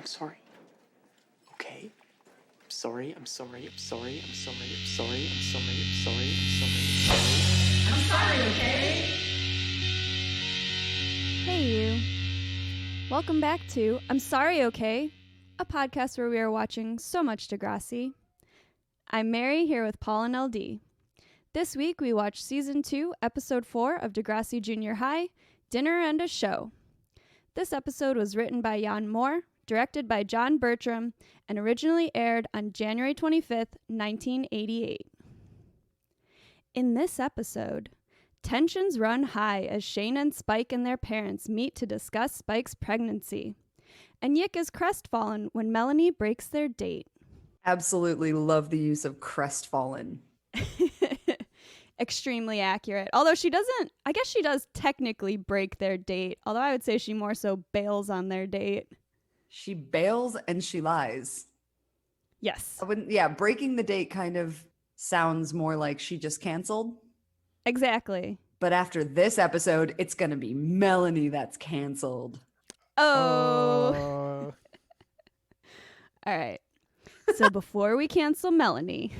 I'm sorry. Okay? I'm sorry. I'm sorry. I'm sorry. I'm sorry. I'm sorry. I'm sorry. I'm sorry. I'm sorry. I'm sorry. I'm sorry, okay? Hey, you. Welcome back to I'm Sorry, Okay? A podcast where we are watching so much Degrassi. I'm Mary here with Paul and LD. This week we watched Season 2, Episode 4 of Degrassi Junior High, Dinner and a Show. This episode was written by Jan Moore, directed by John Bertram, and originally aired on January 25th, 1988. In this episode, tensions run high as Shane and Spike and their parents meet to discuss Spike's pregnancy. And Yick is crestfallen when Melanie breaks their date. Absolutely love the use of crestfallen. Extremely accurate. Although she doesn't, I guess she does technically break their date. Although I would say she more so bails on their date. She bails and she lies. Yes. Breaking the date kind of sounds more like she just canceled. Exactly. But after this episode, it's going to be Melanie that's canceled. Oh. All right. So before we cancel Melanie,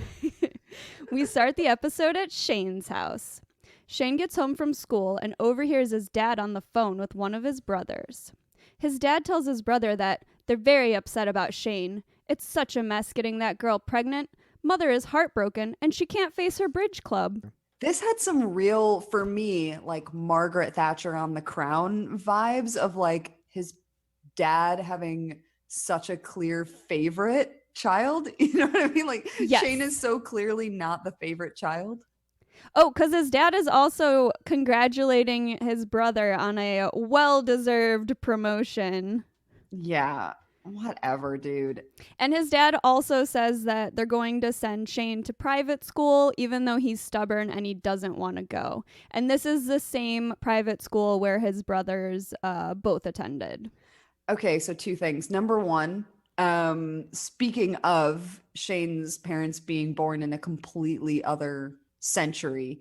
we start the episode at Shane's house. Shane gets home from school and overhears his dad on the phone with one of his brothers. His dad tells his brother that they're very upset about Shane. It's such a mess getting that girl pregnant. Mother is heartbroken and she can't face her bridge club. This had some real, for me, like Margaret Thatcher on The Crown vibes of like his dad having such a clear favorite child. You know what I mean? Like Yes. Shane is so clearly not the favorite child. Oh, because his dad is also congratulating his brother on a well-deserved promotion. Yeah, whatever, dude. And his dad also says that they're going to send Shane to private school, even though he's stubborn and he doesn't want to go. And this is the same private school where his brothers both attended. Okay, so two things. Number one, speaking of Shane's parents being born in a completely other century,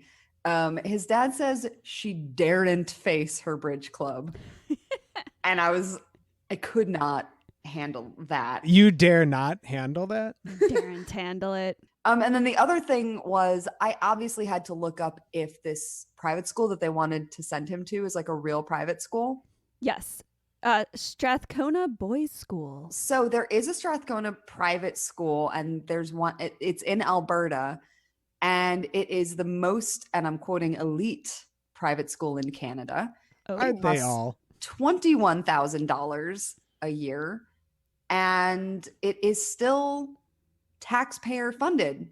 his dad says she daren't face her bridge club. And I could not handle that. You dare not handle that? Daren't handle it. And then the other thing was I obviously had to look up if this private school that they wanted to send him to is like a real private school. Yes. Strathcona Boys School. So there is a Strathcona private school, and there's one, it's in Alberta, and it is the most, and I'm quoting, elite private school in Canada. Oh. Aren't they all? $21,000 a year, and it is still taxpayer funded.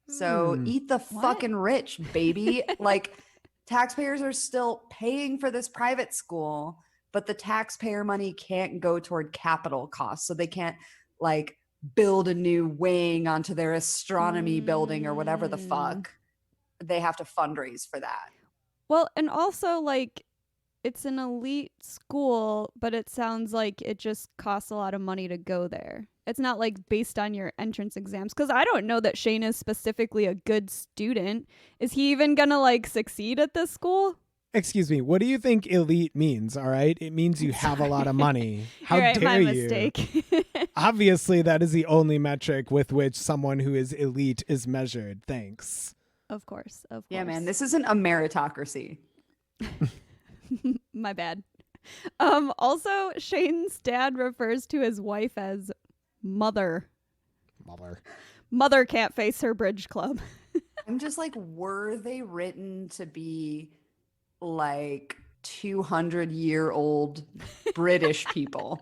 So eat the fucking rich, baby. Like taxpayers are still paying for this private school, but the taxpayer money can't go toward capital costs. So they can't like build a new wing onto their astronomy building or whatever the fuck. They have to fundraise for that. Well, and also, like, it's an elite school, but it sounds like it just costs a lot of money to go there. It's not, like, based on your entrance exams. Because I don't know that Shane is specifically a good student. Is he even going to, like, succeed at this school? Excuse me, what do you think elite means, all right? It means you have a lot of money. How You're right, dare my you? mistake. Obviously, that is the only metric with which someone who is elite is measured. Thanks. Of course. Yeah, man, this isn't a meritocracy. My bad. Also, Shane's dad refers to his wife as mother. Mother can't face her bridge club. I'm just like, were they written to be like 200-year-old British people?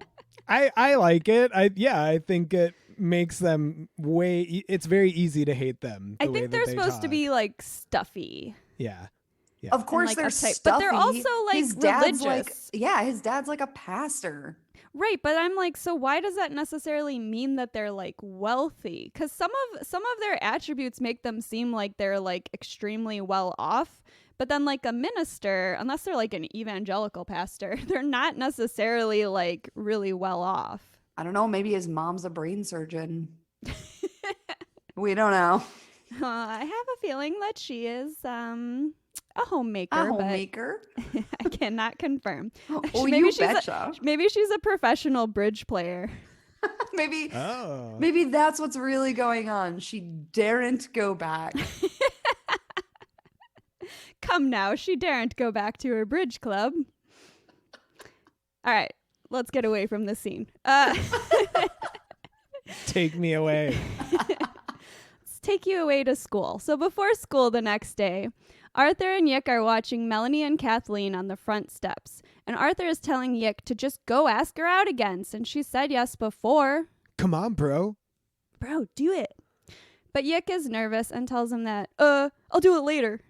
I like it. I think it makes them it's very easy to hate them. I think they're supposed to be like stuffy. Yeah. Of course like, they're uptight, stuffy. but they're also like his dad's religious. his dad's like a pastor. Right, but I'm like, so why does that necessarily mean that they're like wealthy? Because some of their attributes make them seem like they're like extremely well off. But then like a minister, unless they're like an evangelical pastor, they're not necessarily like really well off. I don't know. Maybe his mom's a brain surgeon. We don't know. I have a feeling that she is. a homemaker. A homemaker? But I cannot confirm. Oh, you betcha. Maybe she's a professional bridge player. Maybe that's what's really going on. She daren't go back. Come now, she daren't go back to her bridge club. All right, let's get away from this scene. Take me away. Let's take you away to school. So before school the next day, Arthur and Yick are watching Melanie and Kathleen on the front steps. And Arthur is telling Yick to just go ask her out again since she said yes before. Come on, bro. Bro, do it. But Yick is nervous and tells him that, I'll do it later.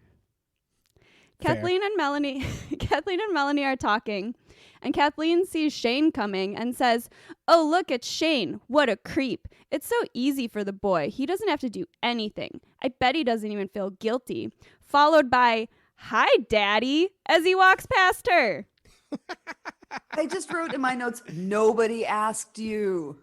Fair. Kathleen and Melanie are talking, and Kathleen sees Shane coming and says, "Oh, look, it's Shane. What a creep. It's so easy for the boy. He doesn't have to do anything. I bet he doesn't even feel guilty." Followed by, "Hi, Daddy," as he walks past her. I just wrote in my notes, nobody asked you.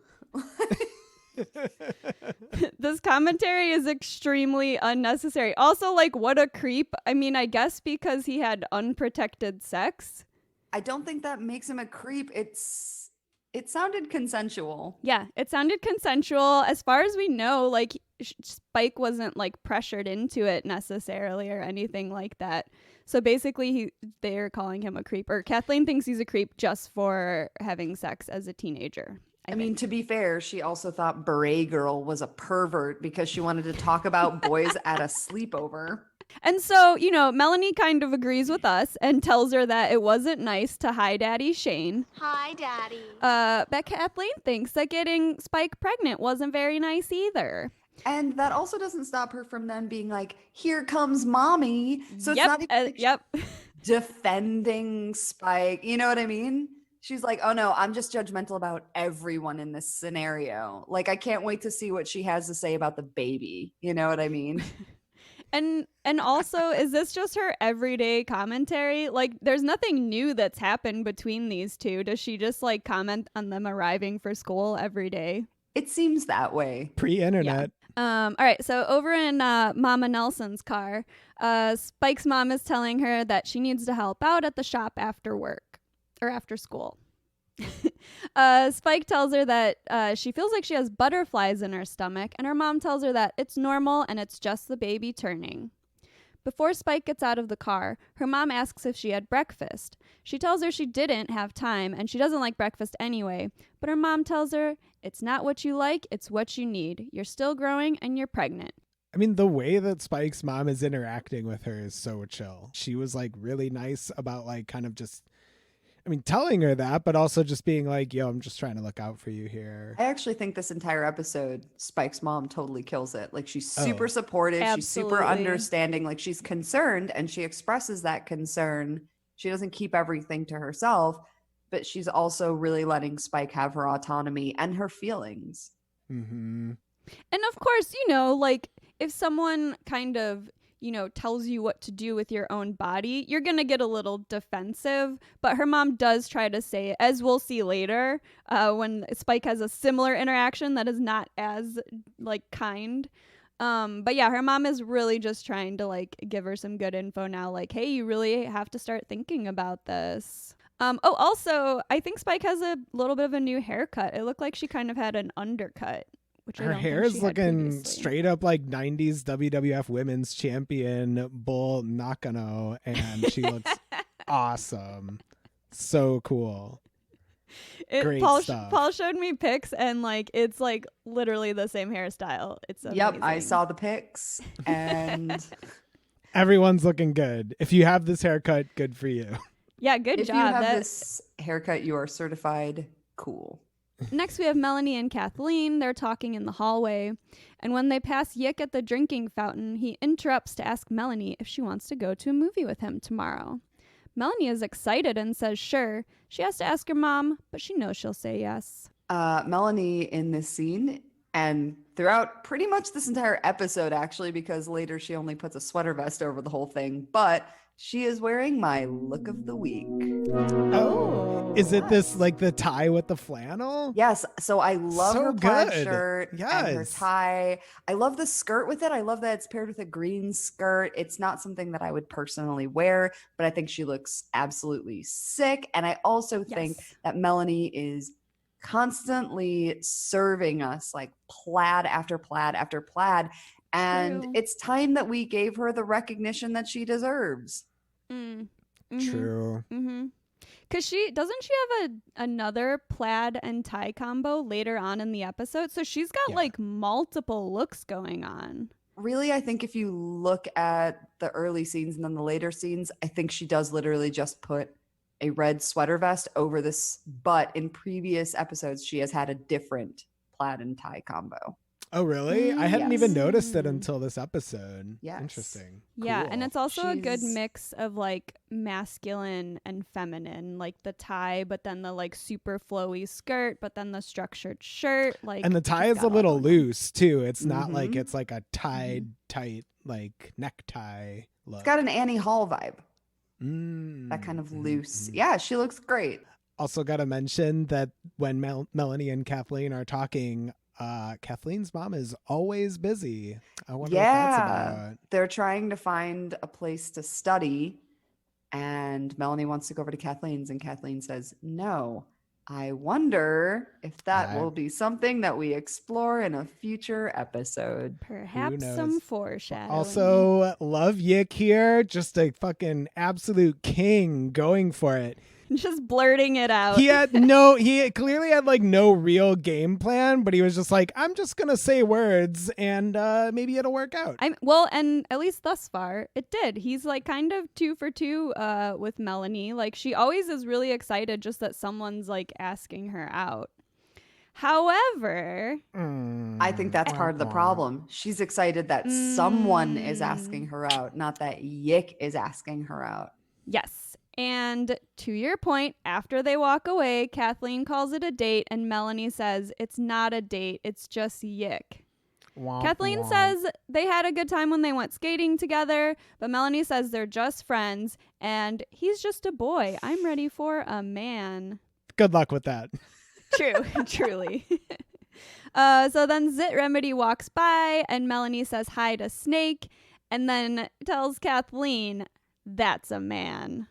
This commentary is extremely unnecessary. Also, like, what a creep. I mean, I guess because he had unprotected sex. I don't think that makes him a creep. It sounded consensual. Yeah, it sounded consensual. As far as we know, like, Spike wasn't, like, pressured into it necessarily or anything like that. So basically, they're calling him a creep. Or Kathleen thinks he's a creep just for having sex as a teenager. I mean, to be fair, she also thought Beret Girl was a pervert because she wanted to talk about boys at a sleepover. And so, Melanie kind of agrees with us and tells her that it wasn't nice to hi Daddy Shane. Hi, Daddy. But Kathleen thinks that getting Spike pregnant wasn't very nice either. And that also doesn't stop her from then being like, here comes mommy. So it's not even defending Spike. You know what I mean? She's like, oh no, I'm just judgmental about everyone in this scenario. Like, I can't wait to see what she has to say about the baby. You know what I mean? And also, is this just her everyday commentary? Like, there's nothing new that's happened between these two. Does she just, like, comment on them arriving for school every day? It seems that way. Pre-internet. Yeah. All right, so over in Mama Nelson's car, Spike's mom is telling her that she needs to help out at the shop after work. Or after school. Spike tells her that she feels like she has butterflies in her stomach, and her mom tells her that it's normal and it's just the baby turning. Before Spike gets out of the car, her mom asks if she had breakfast. She tells her she didn't have time and she doesn't like breakfast anyway, but her mom tells her, it's not what you like, it's what you need. You're still growing and you're pregnant. I mean, the way that Spike's mom is interacting with her is so chill. She was like really nice about like kind of just, telling her that, but also just being like, yo, I'm just trying to look out for you here. I actually think this entire episode, Spike's mom totally kills it. Like, she's super supportive. Absolutely. She's super understanding. Like, she's concerned and she expresses that concern. She doesn't keep everything to herself, but she's also really letting Spike have her autonomy and her feelings. Mm-hmm. And of course, like, if someone kind of tells you what to do with your own body, you're going to get a little defensive. But her mom does try to say it, as we'll see later, when Spike has a similar interaction that is not as, like, kind. But yeah, her mom is really just trying to, like, give her some good info now. Like, hey, you really have to start thinking about this. Also, I think Spike has a little bit of a new haircut. It looked like she kind of had an undercut. Which her hair is looking straight up like 90s WWF Women's Champion Bull Nakano, and she looks awesome. So cool. Great stuff. Paul showed me pics, and like it's like literally the same hairstyle. It's amazing. Yep, I saw the pics, and everyone's looking good. If you have this haircut, good for you. Yeah, good job. If you have this haircut, you are certified cool. Next, we have Melanie and Kathleen. They're talking in the hallway. And when they pass Yick at the drinking fountain, he interrupts to ask Melanie if she wants to go to a movie with him tomorrow. Melanie is excited and says sure. She has to ask her mom, but she knows she'll say yes. Melanie in this scene, and throughout pretty much this entire episode, actually, because later she only puts a sweater vest over the whole thing. But She is wearing my look of the week. Oh, is it this like the tie with the flannel? Yes. So I love So her plaid good. shirt and her Yes. tie. I love the skirt with it. I love that it's paired with a green skirt. It's not something that I would personally wear, but I think she looks absolutely sick. And I also think Yes. that Melanie is constantly serving us like plaid after plaid after plaid. And True. it's time that we gave her the recognition that she deserves. Mm. True. Mm-hmm. Because she have another plaid and tie combo later on in the episode. So she's got like multiple looks going on. Really, I think if you look at the early scenes and then the later scenes, I think she does literally just put a red sweater vest over this. But in previous episodes, she has had a different plaid and tie combo. Oh, really? I hadn't even Yes. noticed it until this episode. Yes. Interesting. Yeah, Cool. and it's also a good She's- mix of like masculine and feminine, like the tie, but then the like super flowy skirt, but then the structured shirt. Like, And the tie she's is a got all little going on. loose too. It's not like Mhm. it's like a tied tight like necktie look. It's got an Annie Hall vibe, Mm, that kind of mhm, loose. mhm. Yeah, she looks great. Also got to mention that when Melanie and Kathleen are talking, Kathleen's mom is always busy. I wonder what that's about. They're trying to find a place to study, and Melanie wants to go over to Kathleen's, and Kathleen says, no. I wonder if that will be something that we explore in a future episode. Perhaps knows? some foreshadowing. Also, love Yick here. Just a fucking absolute king going for it. just blurting it out. He clearly had like no real game plan, but he was just like, I'm just going to say words and maybe it'll work out. And at least thus far, it did. He's like kind of 2 for 2 with Melanie. Like she always is really excited just that someone's like asking her out. However, I think that's part of the problem. She's excited that someone is asking her out, not that Yick is asking her out. yes. And to your point, after they walk away, Kathleen calls it a date and Melanie says it's not a date, it's just Yick. Kathleen says they had a good time when they went skating together, but Melanie says they're just friends and he's just a boy. I'm ready for a man. Good luck with that. True, truly. So then Zit Remedy walks by and Melanie says hi to Snake and then tells Kathleen that's a man.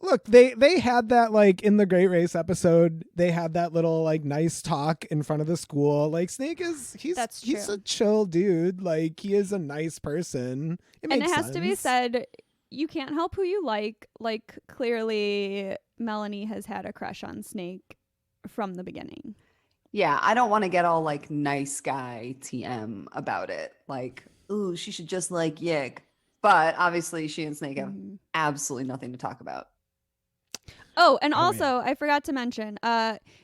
Look, they had that like in the Great Race episode, they had that little like nice talk in front of the school. Like Snake he's a chill dude. Like he is a nice person. It makes and it has sense. to be said, you can't help who you like. Like clearly Melanie has had a crush on Snake from the beginning. Yeah, I don't want to get all like nice guy TM about it. Like, ooh, she should just like Yick. But obviously she and Snake have absolutely nothing to talk about. Oh, and also, I forgot to mention,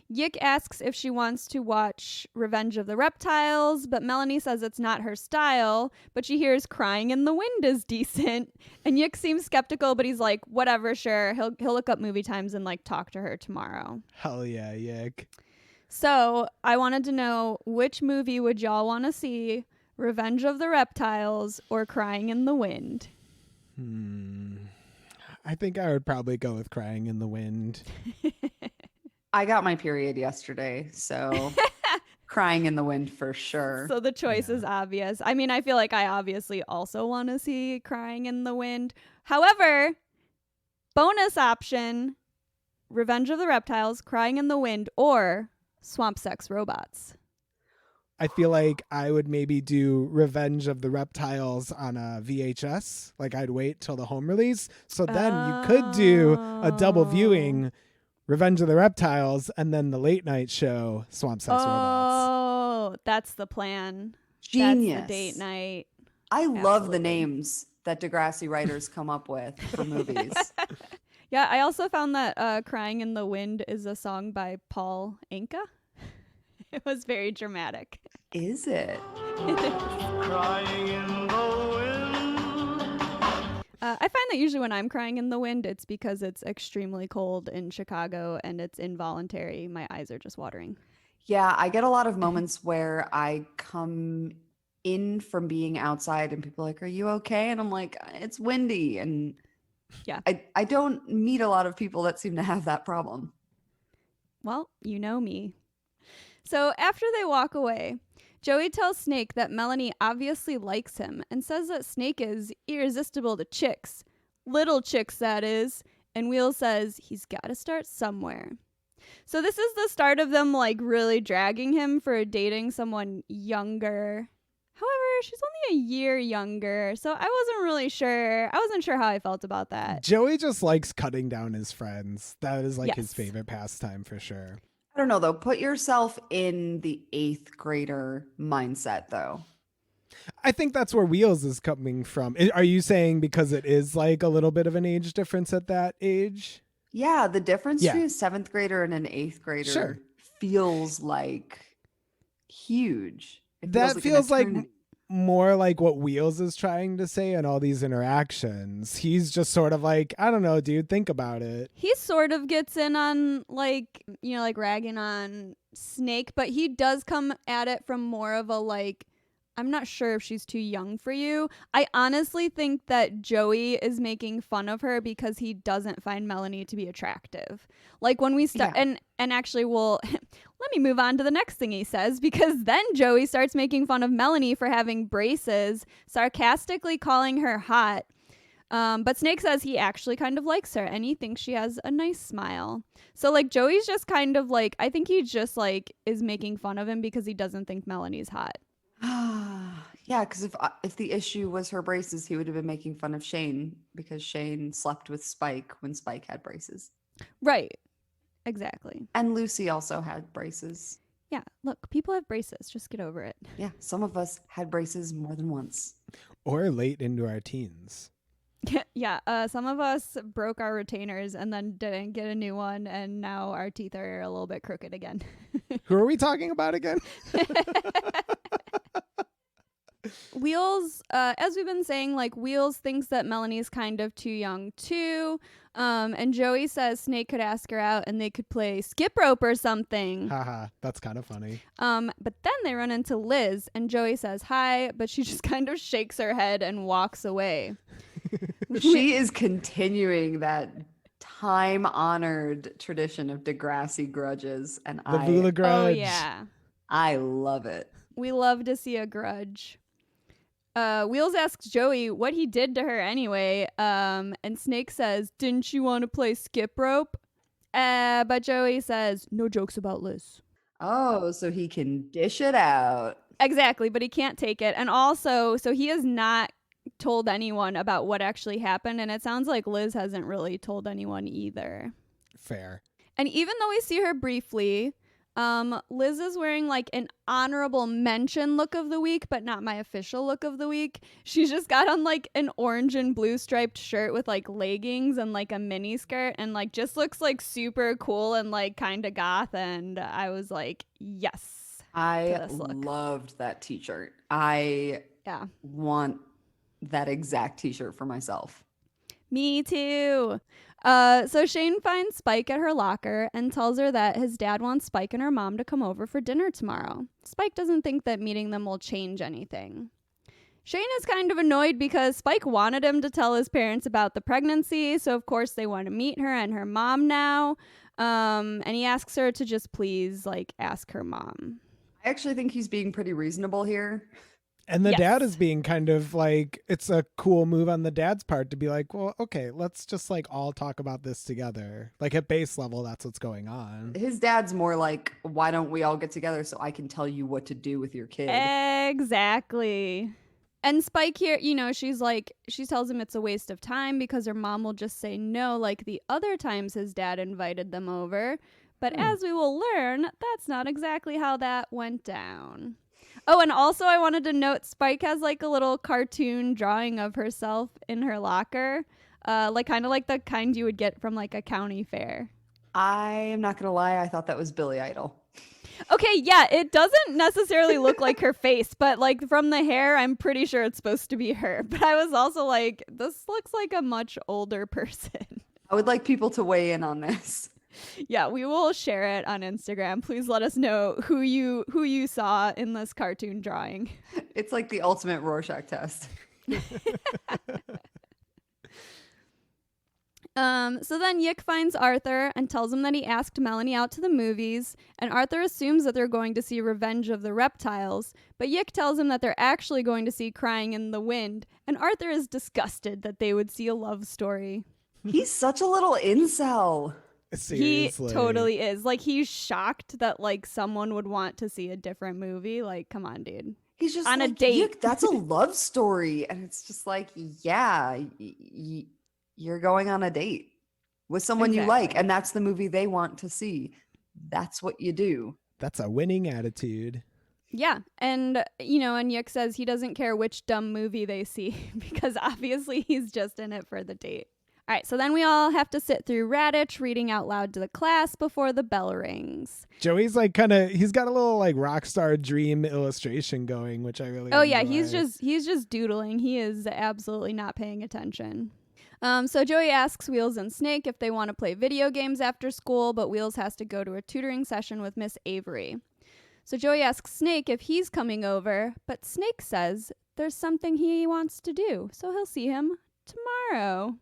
Yick asks if she wants to watch Revenge of the Reptiles, but Melanie says it's not her style, but she hears Crying in the Wind is decent. And Yick seems skeptical, but he's like, whatever, sure. He'll look up movie times and like talk to her tomorrow. Hell yeah, Yick. So I wanted to know, which movie would y'all want to see? Revenge of the Reptiles or Crying in the Wind? I think I would probably go with Crying in the Wind. I got my period yesterday, so Crying in the Wind for sure. So the choice is obvious. I mean, I feel like I obviously also want to see Crying in the Wind. However, bonus option, Revenge of the Reptiles, Crying in the Wind, or Swamp Sex Robots. I feel like I would maybe do Revenge of the Reptiles on a VHS. Like I'd wait till the home release. So then you could do a double viewing, Revenge of the Reptiles, and then the late night show, Swamp Sex Robots. Oh, that's the plan. Genius. That's the date night. I love Absolutely. the names that Degrassi writers come up with for movies. Yeah, I also found that Crying in the Wind is a song by Paul Anka. It was very dramatic. Is it? Crying in the wind. I find that usually when I'm crying in the wind, it's because it's extremely cold in Chicago and it's involuntary. My eyes are just watering. Yeah, I get a lot of moments where I come in from being outside and people are like, are you okay? And I'm like, it's windy. And Yeah. I don't meet a lot of people that seem to have that problem. Well, you know me. So after they walk away, Joey tells Snake that Melanie obviously likes him and says that Snake is irresistible to chicks. Little chicks, that is. And Wheels says he's got to start somewhere. So this is the start of them like really dragging him for dating someone younger. However, she's only a year younger, so I wasn't really sure. I wasn't sure how I felt about that. Joey just likes cutting down his friends. That is like his Yes. favorite pastime for sure. I don't know though. Put yourself in the 8th grader mindset though. I think that's where Wheels is coming from. Are you saying because it is like a little bit of an age difference at that age? Yeah, the difference Yeah. between a 7th grader and an 8th grader Sure. feels like huge. It That an feels like eternity. more like what Wheels is trying to say in all these interactions. He's just sort of like, I don't know, dude, think about it. He sort of gets in on like, you know, like ragging on Snake, but he does come at it from more of a like, I'm not sure if she's too young for you. I honestly think that Joey is making fun of her because he doesn't find Melanie to be attractive. Like when we start, Yeah. and actually, well, let me move on to the next thing he says, because then Joey starts making fun of Melanie for having braces, sarcastically calling her hot. But Snake says he actually kind of likes her and he thinks she has a nice smile. So like Joey's just kind of like, I think he just like is making fun of him because he doesn't think Melanie's hot. Yeah, because if the issue was her braces, he would have been making fun of Shane because Shane slept with Spike when Spike had braces. Right. Exactly. And Lucy also had braces. Yeah. Look, people have braces. Just get over it. Yeah, some of us had braces more than once. Or late into our teens. Yeah. Some of us broke our retainers and then didn't get a new one. And now our teeth are a little bit crooked again. Who are we talking about again? Wheels, as we've been saying, like Wheels thinks that Melanie's kind of too young too. And Joey says Snake could ask her out and they could play skip rope or something. Haha, that's kind of funny. But then they run into Liz and Joey says hi, but she just kind of shakes her head and walks away. She is continuing that time-honored tradition of Degrassi grudges, and The Vula Oh Grudge. yeah. I love it. We love to see a grudge. Wheels asks Joey what he did to her anyway, and Snake says, didn't you want to play skip rope? But Joey says, no jokes about Liz. Oh, so he can dish it out. Exactly, but he can't take it. And also, so he has not told anyone about what actually happened, and it sounds like Liz hasn't really told anyone either. Fair. And even though we see her briefly, Liz is wearing like an honorable mention look of the week, but not my official look of the week. She's just got on like an orange and blue striped shirt with like leggings and like a mini skirt and like just looks like super cool and like kind of goth. And I was like, yes. I this look. loved that t-shirt. I Yeah. want that exact t-shirt for myself. Me too. So Shane finds Spike at her locker and tells her that his dad wants Spike and her mom to come over for dinner tomorrow. Spike doesn't think that meeting them will change anything. Shane is kind of annoyed because Spike wanted him to tell his parents about the pregnancy, so of course they want to meet her and her mom now. And he asks her to just please, like, ask her mom. I actually think he's being pretty reasonable here. And the Yes. dad is being kind of like, it's a cool move on the dad's part to be like, well, okay, let's just like all talk about this together. Like at base level, that's what's going on. His dad's more like, why don't we all get together so I can tell you what to do with your kid? Exactly. And Spike here, you know, she tells him it's a waste of time because her mom will just say no like the other times his dad invited them over. But as we will learn, that's not exactly how that went down. Oh, and also I wanted to note Spike has like a little cartoon drawing of herself in her locker, like kind of like the kind you would get from like a county fair. I am not going to lie. I thought that was Billy Idol. Okay, yeah, it doesn't necessarily look like her face, but like from the hair, I'm pretty sure it's supposed to be her. But I was also like, this looks like a much older person. I would like people to weigh in on this. Yeah, we will share it on Instagram. Please let us know who you saw in this cartoon drawing. It's like the ultimate Rorschach test. So then Yick finds Arthur and tells him that he asked Melanie out to the movies, and Arthur assumes that they're going to see Revenge of the Reptiles, but Yick tells him that they're actually going to see Crying in the Wind, and Arthur is disgusted that they would see a love story. He's such a little incel. Seriously. He totally is. Like, he's shocked that, like, someone would want to see a different movie. Like, come on, dude. He's just on like, a date. "Yuck, that's a love story." And it's just like, yeah, you're going on a date with someone you like, Exactly. and that's the movie they want to see. That's what you do. That's a winning attitude. Yeah, and, you know, and Yick says he doesn't care which dumb movie they see because obviously he's just in it for the date. All right, so then we all have to sit through Raditch reading out loud to the class before the bell rings. Joey's like he's got a little like rock star dream illustration going, which I really Oh yeah, enjoy. he's just doodling. He is absolutely not paying attention. So Joey asks Wheels and Snake if they want to play video games after school, but Wheels has to go to a tutoring session with Miss Avery. So Joey asks Snake if he's coming over, but Snake says there's something he wants to do, so he'll see him tomorrow.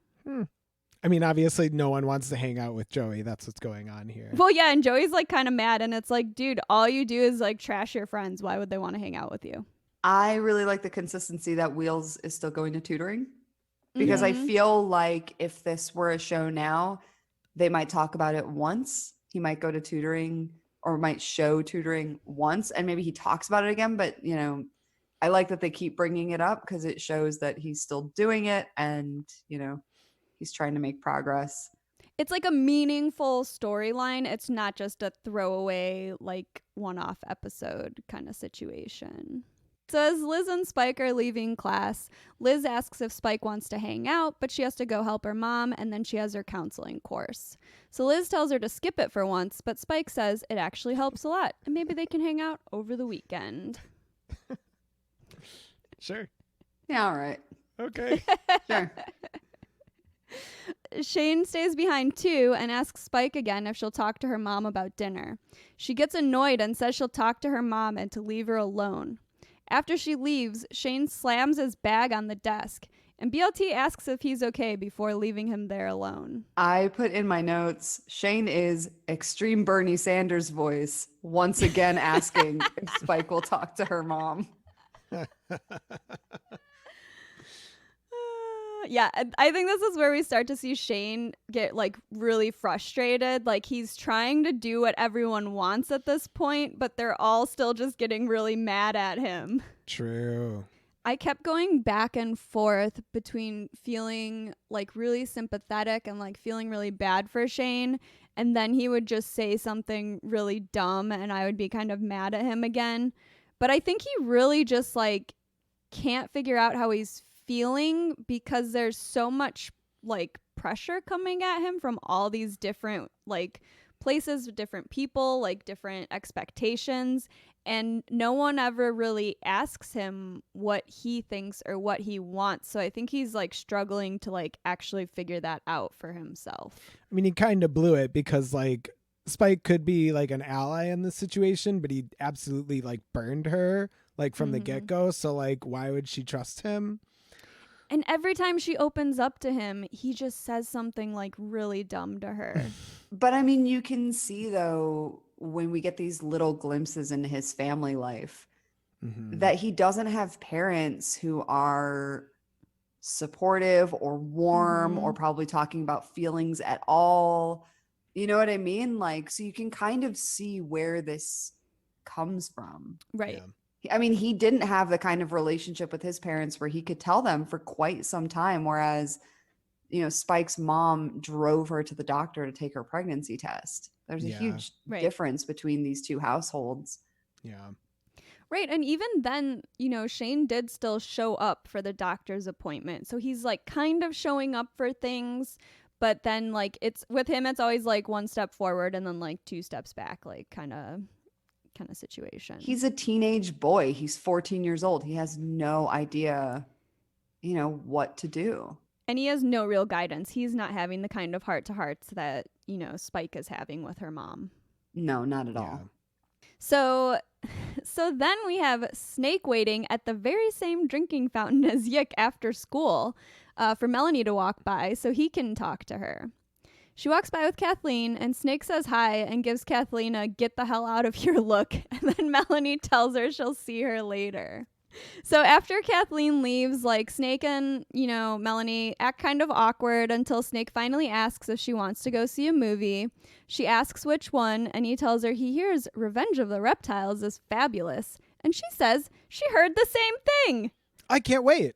I mean, obviously no one wants to hang out with Joey. That's what's going on here. Well, yeah, and Joey's like kind of mad, and it's like, dude, all you do is like trash your friends. Why would they want to hang out with you? I really like the consistency that Wheels is still going to tutoring, because I Mhm. feel like if this were a show now, they might talk about it once. He might go to tutoring or might show tutoring once, and maybe he talks about it again. But, you know, I like that they keep bringing it up because it shows that he's still doing it and, you know, he's trying to make progress. It's like a meaningful storyline. It's not just a throwaway, like, one-off episode kind of situation. So as Liz and Spike are leaving class, Liz asks if Spike wants to hang out, but she has to go help her mom, and then she has her counseling course. So Liz tells her to skip it for once, but Spike says it actually helps a lot, and maybe they can hang out over the weekend. Sure. Yeah, all right. Okay. Sure. Shane stays behind too and asks Spike again if she'll talk to her mom about dinner. She gets annoyed and says she'll talk to her mom and to leave her alone. After she leaves, Shane slams his bag on the desk, and BLT asks if he's okay before leaving him there alone. I put in my notes, Shane is extreme Bernie Sanders voice, once again asking if Spike will talk to her mom. Yeah, I think this is where we start to see Shane get like really frustrated. Like he's trying to do what everyone wants at this point, but they're all still just getting really mad at him. True. I kept going back and forth between feeling like really sympathetic and like feeling really bad for Shane, and then he would just say something really dumb and I would be kind of mad at him again. But I think he really just like can't figure out how he's feeling because there's so much like pressure coming at him from all these different like places, different people, like different expectations, and no one ever really asks him what he thinks or what he wants. So I think he's like struggling to like actually figure that out for himself. I mean, he kind of blew it because like Spike could be like an ally in this situation, but he absolutely like burned her like from the get-go. So like, why would she trust him? And every time she opens up to him, he just says something like really dumb to her. But I mean, you can see though, when we get these little glimpses into his family life, that he doesn't have parents who are supportive or warm or probably talking about feelings at all. You know what I mean? Like, so you can kind of see where this comes from. Right. Yeah. I mean, he didn't have the kind of relationship with his parents where he could tell them for quite some time. Whereas, you know, Spike's mom drove her to the doctor to take her pregnancy test. There's a huge difference between these two households. Yeah. Right. And even then, you know, Shane did still show up for the doctor's appointment. So he's like kind of showing up for things. But then like it's with him, it's always like one step forward and then like two steps back, like kind of situation. He's a teenage boy. He's 14 years old. He has no idea, you know, what to do. And he has no real guidance. He's not having the kind of heart-to-hearts that, Spike is having with her mom. No, not at all. So then we have Snake waiting at the very same drinking fountain as Yick after school for Melanie to walk by so he can talk to her. She walks by with Kathleen, and Snake says hi and gives Kathleen a get the hell out of here look, and then Melanie tells her she'll see her later. So after Kathleen leaves, Snake and, Melanie act kind of awkward until Snake finally asks if she wants to go see a movie. She asks which one, and he tells her he hears Revenge of the Reptiles is fabulous. And she says she heard the same thing. I can't wait.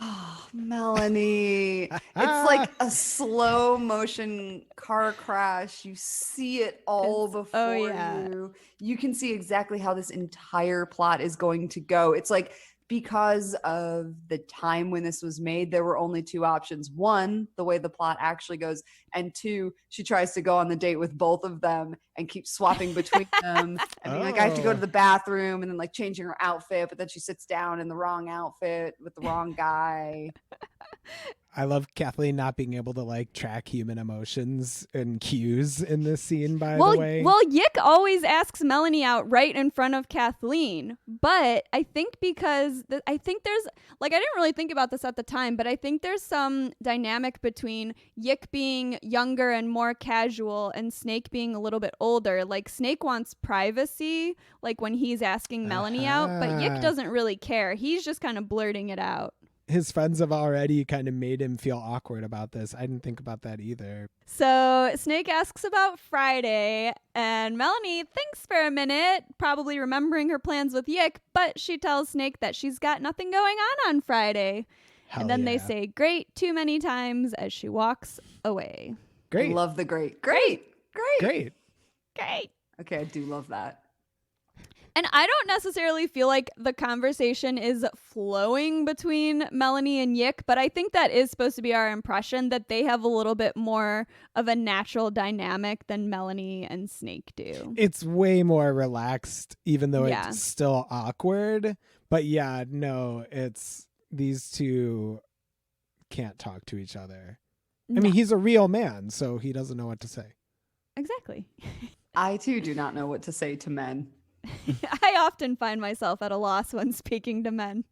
Oh, Melanie. It's like a slow motion car crash. You see it all before you. You can see exactly how this entire plot is going to go. It's like, because of the time when this was made, there were only two options. One, the way the plot actually goes, and two, she tries to go on the date with both of them and keep swapping between them and being like, I have to go to the bathroom, and then changing her outfit, but then she sits down in the wrong outfit with the wrong guy. I love Kathleen not being able to track human emotions and cues in this scene, by the way. Well, Yick always asks Melanie out right in front of Kathleen. But I think because I think there's I didn't really think about this at the time, but I think there's some dynamic between Yick being younger and more casual and Snake being a little bit older. Snake wants privacy, when he's asking Melanie out, but Yick doesn't really care. He's just kind of blurting it out. His friends have already kind of made him feel awkward about this. I didn't think about that either. So Snake asks about Friday, and Melanie thinks for a minute, probably remembering her plans with Yick, but she tells Snake that she's got nothing going on Friday. Hell and then they yeah. say great too many times as she walks away. Great. I love the great. Great. Great. Okay, I do love that. And I don't necessarily feel like the conversation is flowing between Melanie and Yick, but I think that is supposed to be our impression, that they have a little bit more of a natural dynamic than Melanie and Snake do. It's way more relaxed, even though Yeah. it's still awkward. But yeah, no, it's these two can't talk to each other. I mean, he's a real man, so he doesn't know what to say. Exactly. I too do not know what to say to men. I often find myself at a loss when speaking to men.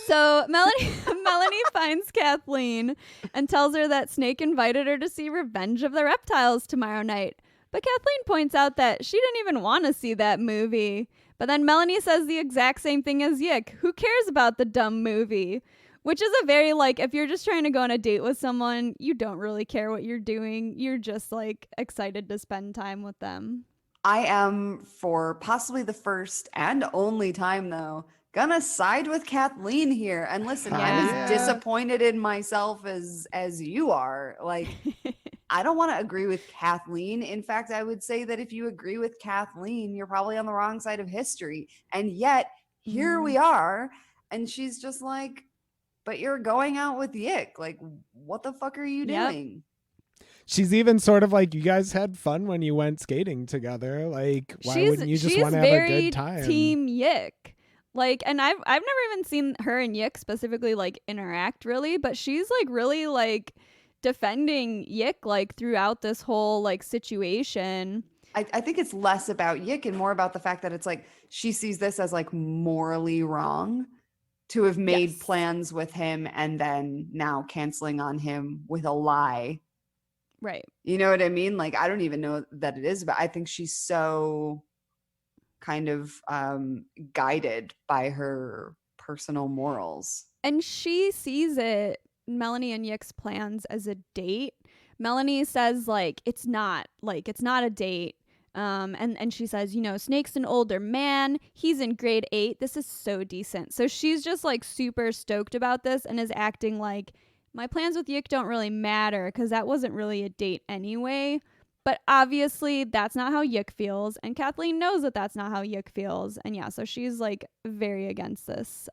So Melanie finds Kathleen and tells her that Snake invited her to see Revenge of the Reptiles tomorrow night. But Kathleen points out that she didn't even want to see that movie. But then Melanie says the exact same thing as Yick. Who cares about the dumb movie? Which is a very, if you're just trying to go on a date with someone, you don't really care what you're doing. You're just, excited to spend time with them. I am, for possibly the first and only time, though, gonna side with Kathleen here. And listen, I'm as disappointed in myself as you are. I don't want to agree with Kathleen. In fact, I would say that if you agree with Kathleen, you're probably on the wrong side of history. And yet, here we are. And she's just like, but you're going out with Yick. What the fuck are you doing? She's even sort of like, you guys had fun when you went skating together. Why wouldn't you just want to have a good time? She's very Team Yick. And I've never even seen her and Yick specifically interact really, but she's really defending Yick throughout this whole situation. I think it's less about Yick and more about the fact that it's she sees this as morally wrong to have made plans with him and then now canceling on him with a lie. Right. You know what I mean? I don't even know that it is, but I think she's so kind of guided by her personal morals. And she sees it, Melanie and Yick's plans, as a date. Melanie says it's not a date. And she says, Snake's an older man. He's in grade 8. This is so decent. So she's just super stoked about this and is acting like, my plans with Yick don't really matter because that wasn't really a date anyway. But obviously that's not how Yick feels. And Kathleen knows that that's not how Yick feels. And yeah, so she's very against this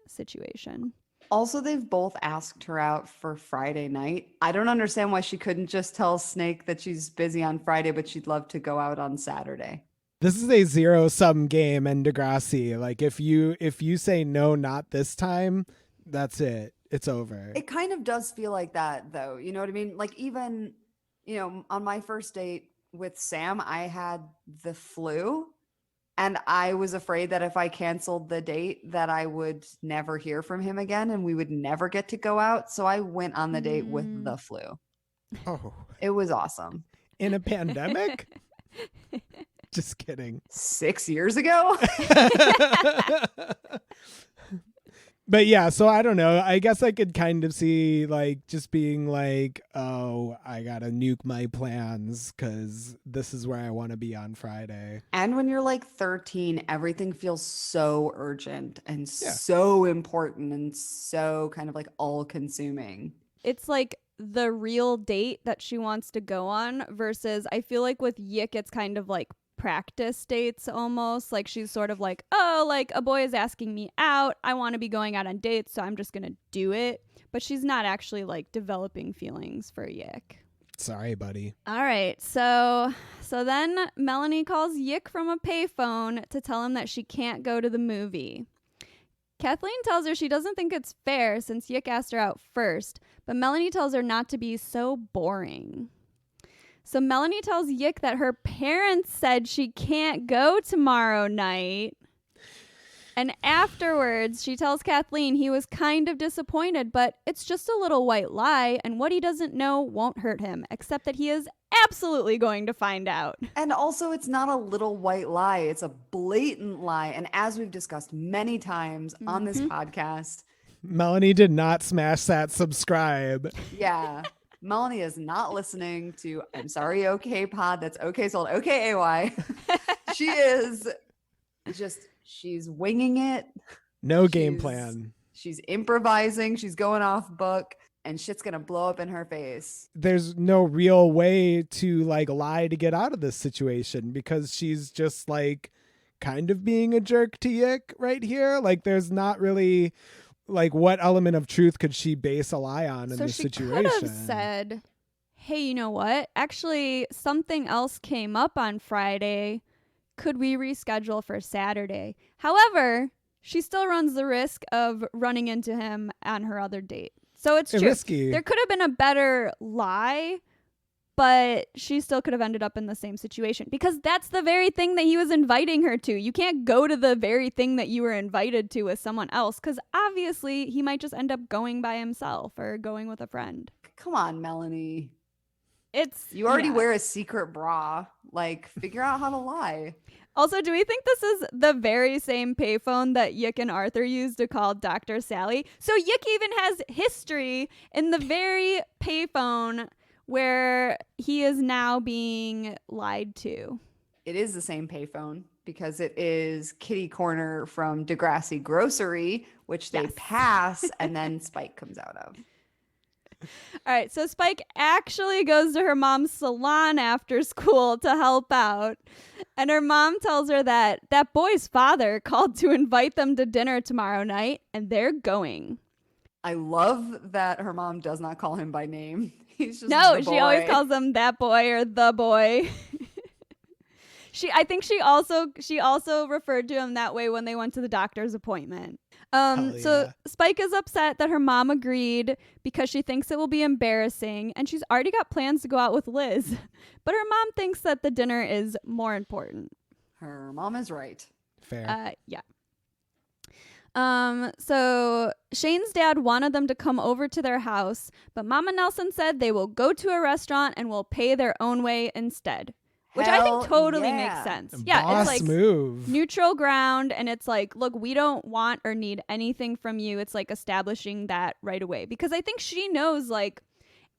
situation. Also, they've both asked her out for Friday night. I don't understand why she couldn't just tell Snake that she's busy on Friday, but she'd love to go out on Saturday. This is a zero-sum game in Degrassi. If you say no, not this time, that's it. It's over. It kind of does feel like that, though. You know what I mean? Like, even, on my first date with Sam, I had the flu, and I was afraid that if I canceled the date, that I would never hear from him again and we would never get to go out. So I went on the date with the flu. Oh, It was awesome. in a pandemic? Just kidding. 6 years ago? But yeah, so I don't know. I guess I could kind of see like just being like, oh, I gotta nuke my plans because this is where I want to be on Friday. And when you're like 13, everything feels so urgent and so important and so kind of like all consuming. It's like the real date that she wants to go on versus I feel like with Yick, it's kind of like practice dates almost. Like she's sort of like, oh, like a boy is asking me out. I want to be going out on dates, so I'm just going to do it. But she's not actually like developing feelings for Yick. Sorry, buddy. All right. So then Melanie calls Yick from a payphone to tell him that she can't go to the movie. Kathleen tells her she doesn't think it's fair since Yick asked her out first, but Melanie tells her not to be so boring. So Melanie tells Yick that her parents said she can't go tomorrow night. And afterwards, she tells Kathleen he was kind of disappointed, but it's just a little white lie, and what he doesn't know won't hurt him, except that he is absolutely going to find out. And also, it's not a little white lie. It's a blatant lie. And as we've discussed many times on this podcast, Melanie did not smash that subscribe. yeah, Melanie is not listening to I'm Sorry Okay Pod. That's okay sold OKAY. She is just, she's winging it. No game plan. She's improvising. She's going off book. And shit's gonna blow up in her face. There's no real way to like lie to get out of this situation because she's just like kind of being a jerk to Yick right here. Like there's not really like what element of truth could she base a lie on in this situation? So she could have said, hey, you know what? Actually, something else came up on Friday. Could we reschedule for Saturday? However, she still runs the risk of running into him on her other date. So it's true. Risky. There could have been a better lie, but she still could have ended up in the same situation because that's the very thing that he was inviting her to. You can't go to the very thing that you were invited to with someone else because obviously he might just end up going by himself or going with a friend. Come on, Melanie. You already wear a secret bra. Like, figure out how to lie. Also, do we think this is the very same payphone that Yick and Arthur used to call Dr. Sally? So Yick even has history in the very payphone where he is now being lied to. It is the same payphone because it is Kitty Corner from Degrassi Grocery, which they pass and then Spike comes out of. All right, so Spike actually goes to her mom's salon after school to help out. And her mom tells her that that boy's father called to invite them to dinner tomorrow night, and they're going. I love that her mom does not call him by name. He's just she always calls him that boy or the boy. I think she also referred to him that way when they went to the doctor's appointment. So Spike is upset that her mom agreed because she thinks it will be embarrassing, and she's already got plans to go out with Liz. But her mom thinks that the dinner is more important. Her mom is right. Fair. Yeah. So Shane's dad wanted them to come over to their house, but Mama Nelson said they will go to a restaurant and will pay their own way instead. Which I think totally makes sense. Yeah, Boss it's like move. Neutral ground, and it's like, look, we don't want or need anything from you. It's like establishing that right away. Because I think she knows, like,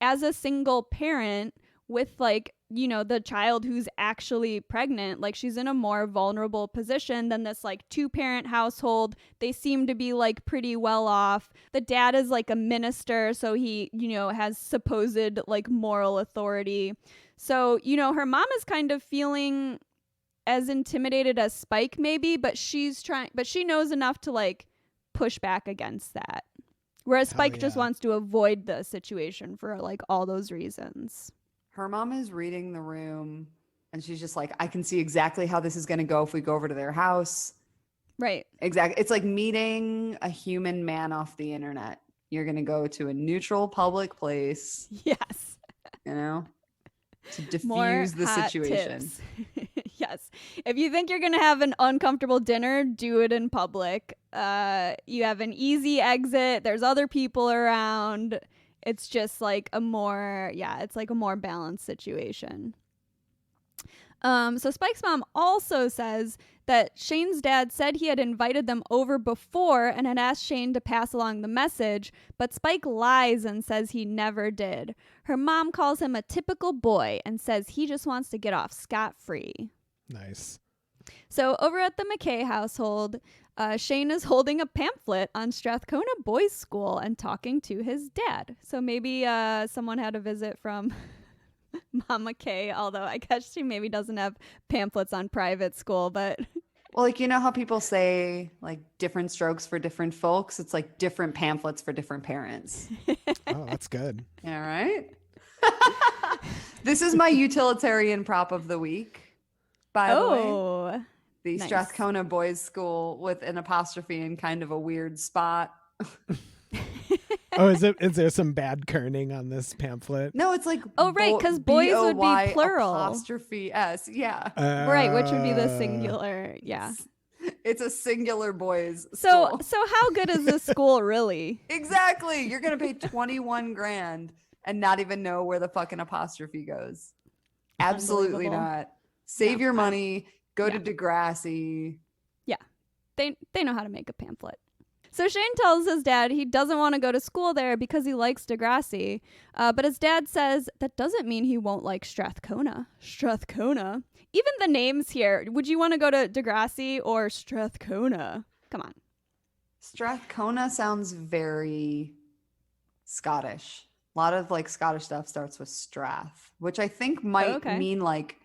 as a single parent with, like, you know, the child who's actually pregnant, like, she's in a more vulnerable position than this, like, two-parent household. They seem to be, like, pretty well off. The dad is, like, a minister, so he, you know, has supposed, like, moral authority. So, you know, her mom is kind of feeling as intimidated as Spike maybe, but she knows enough to like push back against that. Whereas Spike just wants to avoid the situation for like all those reasons. Her mom is reading the room and she's just like, I can see exactly how this is going to go if we go over to their house. Right. Exactly. It's like meeting a human man off the internet. You're going to go to a neutral public place, Yes. you know, to More diffuse the hot situation. tips. Yes. If you think you're going to have an uncomfortable dinner, do it in public. You have an easy exit. There's other people around. It's just like it's like a more balanced situation. So Spike's mom also says that Shane's dad said he had invited them over before and had asked Shane to pass along the message, but Spike lies and says he never did. Her mom calls him a typical boy and says he just wants to get off scot-free. Nice. So over at the McKay household, Shane is holding a pamphlet on Strathcona Boys School and talking to his dad. So maybe someone had a visit from Mama Kay, although I guess she maybe doesn't have pamphlets on private school, but Well, like, you know how people say like different strokes for different folks? It's like different pamphlets for different parents. Oh, that's good. All right. This is my utilitarian prop of the week, by the way. The nice. Strathcona Boys School with an apostrophe in kind of a weird spot. Oh, is there some bad kerning on this pamphlet? No, it's like right, 'cause boys would be plural. Apostrophe S, yeah. Right, which would be the singular, yeah. It's a singular boys So school. so how good is this school really? Exactly. You're gonna pay 21 grand and not even know where the fucking apostrophe goes. Absolutely Unbelievable. not. Save No, your money. Go yeah. to Degrassi. They know how to make a pamphlet. So Shane tells his dad he doesn't want to go to school there because he likes Degrassi. But his dad says that doesn't mean he won't like Strathcona. Strathcona. Even the names here. Would you want to go to Degrassi or Strathcona? Come on. Strathcona sounds very Scottish. A lot of like Scottish stuff starts with Strath, which I think might mean like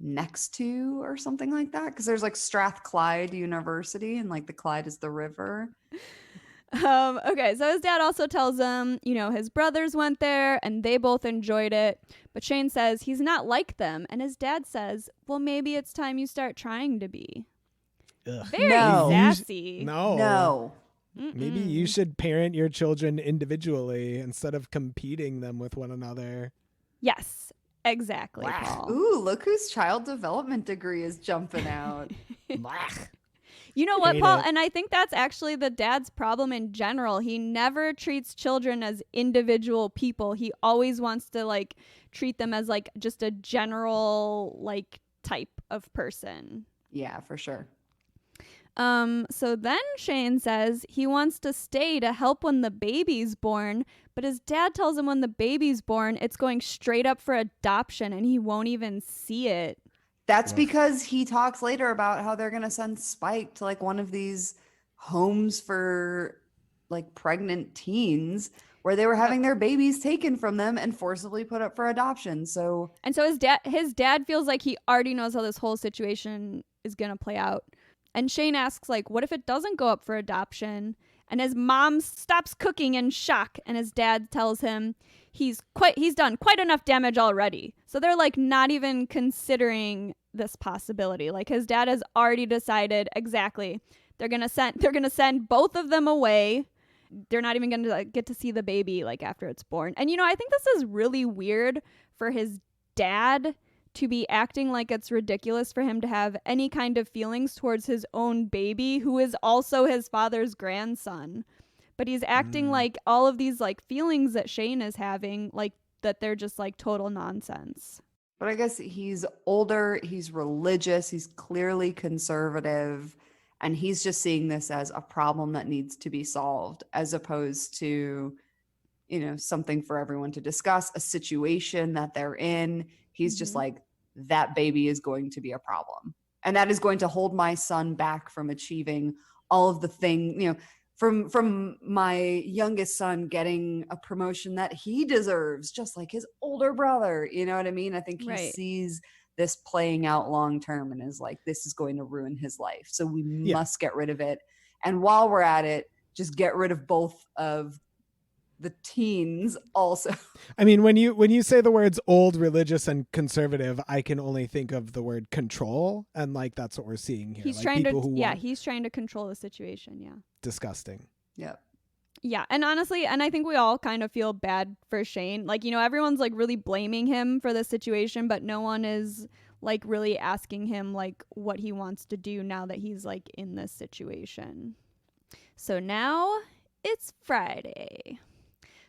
next to or something like that, because there's like Strathclyde University and like the Clyde is the river. Okay, so his dad also tells him, his brothers went there and they both enjoyed it, but Shane says he's not like them, and his dad says, well, maybe it's time you start trying to be. Ugh. Very No. sassy. No. Mm-mm. Maybe you should parent your children individually instead of competing them with one another. Yes, exactly, Wow. Paul. Ooh, look whose child development degree is jumping out. You know what, Hate Paul? it. And I think that's actually the dad's problem in general. He never treats children as individual people. He always wants to like treat them as like just a general like type of person. Yeah, for sure. So then Shane says he wants to stay to help when the baby's born, but his dad tells him when the baby's born, it's going straight up for adoption and he won't even see it. That's because he talks later about how they're going to send Spike to like one of these homes for like pregnant teens where they were having their babies taken from them and forcibly put up for adoption. So his dad feels like he already knows how this whole situation is going to play out. And Shane asks, like, what if it doesn't go up for adoption? And his mom stops cooking in shock, and his dad tells him he's done quite enough damage already. So they're like not even considering this possibility. Like his dad has already decided exactly. They're gonna send both of them away. They're not even gonna like, get to see the baby like after it's born. And I think this is really weird for his dad to be acting like it's ridiculous for him to have any kind of feelings towards his own baby, who is also his father's grandson. But he's acting like all of these like feelings that Shane is having, like that they're just like total nonsense. but I guess he's older, he's religious, he's clearly conservative, and he's just seeing this as a problem that needs to be solved as opposed to, something for everyone to discuss, a situation that they're in. He's just like, that baby is going to be a problem. And that is going to hold my son back from achieving all of the things, from my youngest son getting a promotion that he deserves, just like his older brother. You know what I mean? I think he Right. sees this playing out long term and is like, this is going to ruin his life. So we must get rid of it. And while we're at it, just get rid of both of the teens also. I mean, when you say the words old, religious, and conservative, I can only think of the word control, and like that's what we're seeing here. He's like trying people who want he's trying to control the situation. Yeah. disgusting. Yep. Yeah, and honestly, and I think we all kind of feel bad for Shane. Like, you know, everyone's like really blaming him for this situation, but no one is like really asking him like what he wants to do now that he's like in this situation. So now it's Friday.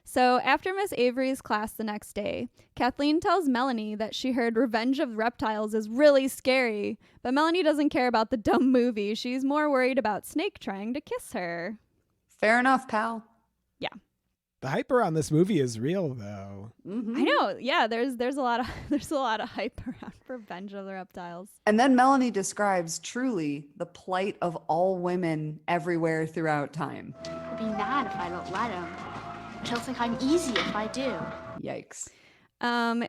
So after Miss Avery's class the next day, Kathleen tells Melanie that she heard Revenge of the Reptiles is really scary, but Melanie doesn't care about the dumb movie. She's more worried about Snake trying to kiss her. Fair enough, pal. Yeah. The hype around this movie is real, though. Mm-hmm. I know. Yeah, there's a lot of hype around Revenge of the Reptiles. And then Melanie describes truly the plight of all women everywhere throughout time. He'll be mad if I don't let him. But he'll think I'm easy if I do. Yikes.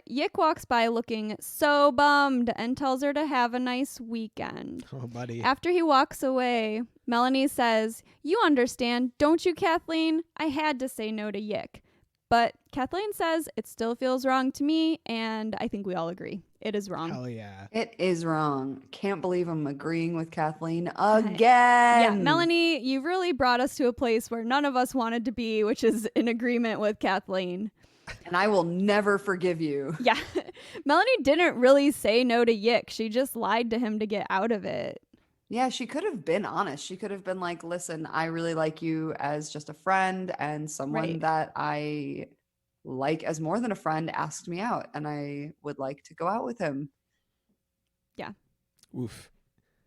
Yick walks by looking so bummed and tells her to have a nice weekend. Oh, buddy. After he walks away, Melanie says, "You understand, don't you, Kathleen? I had to say no to Yick." But Kathleen says it still feels wrong to me, and I think we all agree. It is wrong. Hell yeah. It is wrong. Can't believe I'm agreeing with Kathleen again. Yeah, Melanie, you really brought us to a place where none of us wanted to be, which is in agreement with Kathleen. And I will never forgive you. Yeah. Melanie didn't really say no to Yick. She just lied to him to get out of it. Yeah, she could have been honest. She could have been like, listen, I really like you as just a friend, and someone Right. that I like as more than a friend asked me out, and I would like to go out with him. Oof.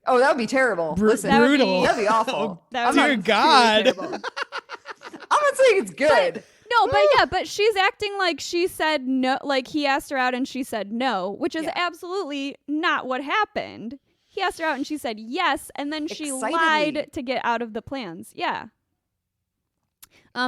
Oh, that would be terrible. Listen, That would be- Brutal. that'd be awful. That would Dear be God. really terrible. I'm not saying it's good. No, but yeah, but she's acting like she said no, like he asked her out and she said no, which is Yeah. absolutely not what happened. He asked her out and she said yes, and then she Excitedly. lied to get out of the plans. Yeah.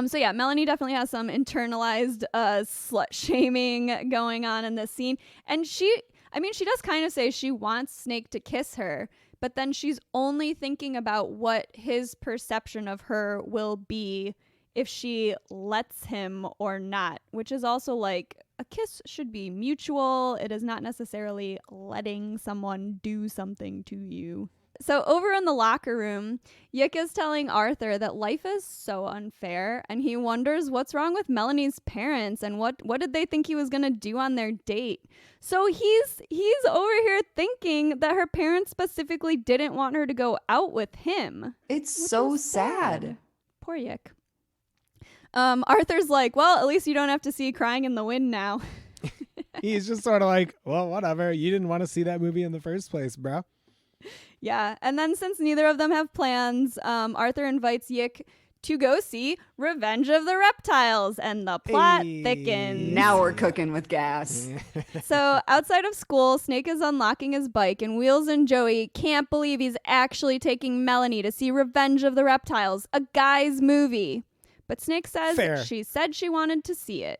So yeah, Melanie definitely has some internalized slut shaming going on in this scene. And she does kind of say she wants Snake to kiss her, but then she's only thinking about what his perception of her will be if she lets him or not, which is also like a kiss should be mutual. It is not necessarily letting someone do something to you. So over in the locker room, Yick is telling Arthur that life is so unfair, and he wonders what's wrong with Melanie's parents and what did they think he was going to do on their date. So he's over here thinking that her parents specifically didn't want her to go out with him. It's Which so is sad. Poor Yick. Arthur's like, well, at least you don't have to see Crying in the Wind now. He's just sort of like, well, whatever. You didn't want to see that movie in the first place, bro. Yeah, and then since neither of them have plans, Arthur invites Yick to go see Revenge of the Reptiles, and the plot Hey. thickens. Now we're cooking with gas. So outside of school, Snake is unlocking his bike, and Wheels and Joey can't believe he's actually taking Melanie to see Revenge of the Reptiles, a guy's movie. But Snake says Fair. she said she wanted to see it.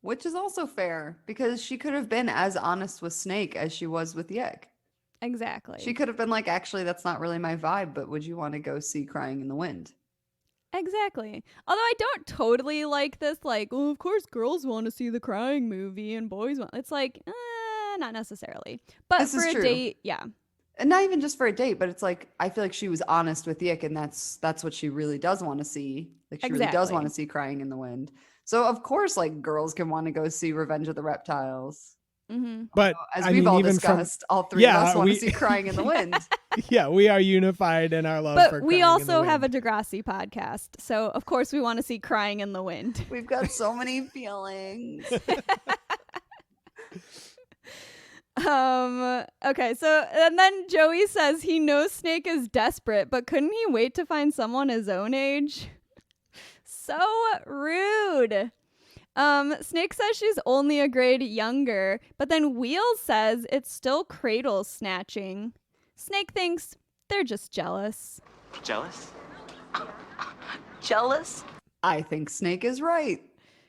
Which is also fair, because she could have been as honest with Snake as she was with Yick. Exactly. She could have been like, actually, that's not really my vibe, but would you want to go see Crying in the Wind? Exactly. Although I don't totally like this, like, oh, of course girls want to see the crying movie and boys want. It's like, not necessarily. But This for is a true. date, yeah. And not even just for a date, but it's like, I feel like she was honest with Yick, and that's what she really does want to see. Like, she really does Exactly. want to see Crying in the Wind. So, of course, like, girls can want to go see Revenge of the Reptiles. Mm-hmm. But As I we've mean, all even from- discussed, all three of Yeah, us want we- to see Crying in the Wind. yeah, we are unified in our love for But we Crying in the also have a Wind. Degrassi podcast, so of course we want to see Crying in the Wind. We've got so many feelings. Okay, so and then Joey says he knows Snake is desperate, but couldn't he wait to find someone his own age? So rude. Snake says she's only a grade younger, but then Wheels says it's still cradle snatching. Snake thinks they're just jealous. Jealous? Jealous? I think Snake is right.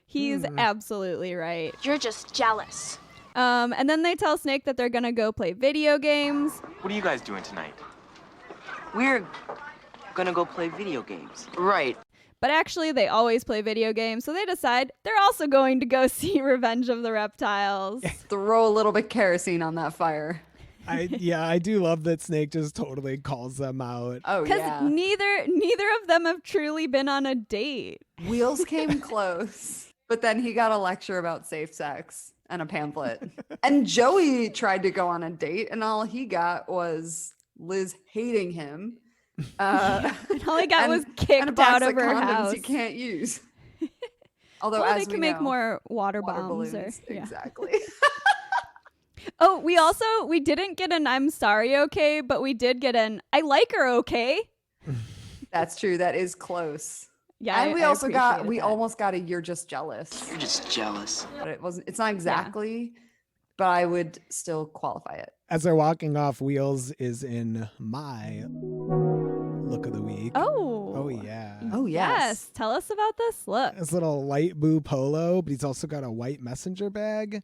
He's absolutely right. You're just jealous. And then they tell Snake that they're gonna go play video games. What are you guys doing tonight? We're gonna go play video games. Right. But actually, they always play video games, so they decide they're also going to go see Revenge of the Reptiles. Throw a little bit kerosene on that fire. I do love that Snake just totally calls them out. Oh Because yeah. neither of them have truly been on a date. Wheels came close, but then he got a lecture about safe sex and a pamphlet. And Joey tried to go on a date, and all he got was Liz hating him. And all he got and- was and a kicked box out of of her condoms house. he can't use. Although, Well, as they we can make know, more water water bombs. balloons. Yeah. Exactly. Oh, we didn't get an I'm sorry okay, but we did get an I like her okay. That's true. That is close. Yeah, And we I also appreciated that. almost got a you're just jealous. You're just jealous. But it's not exactly, but I would still qualify it. As they're walking off, Wheels is in my look of the week. Oh yeah. Oh yes. Tell us about this look. This little light blue polo, but he's also got a white messenger bag.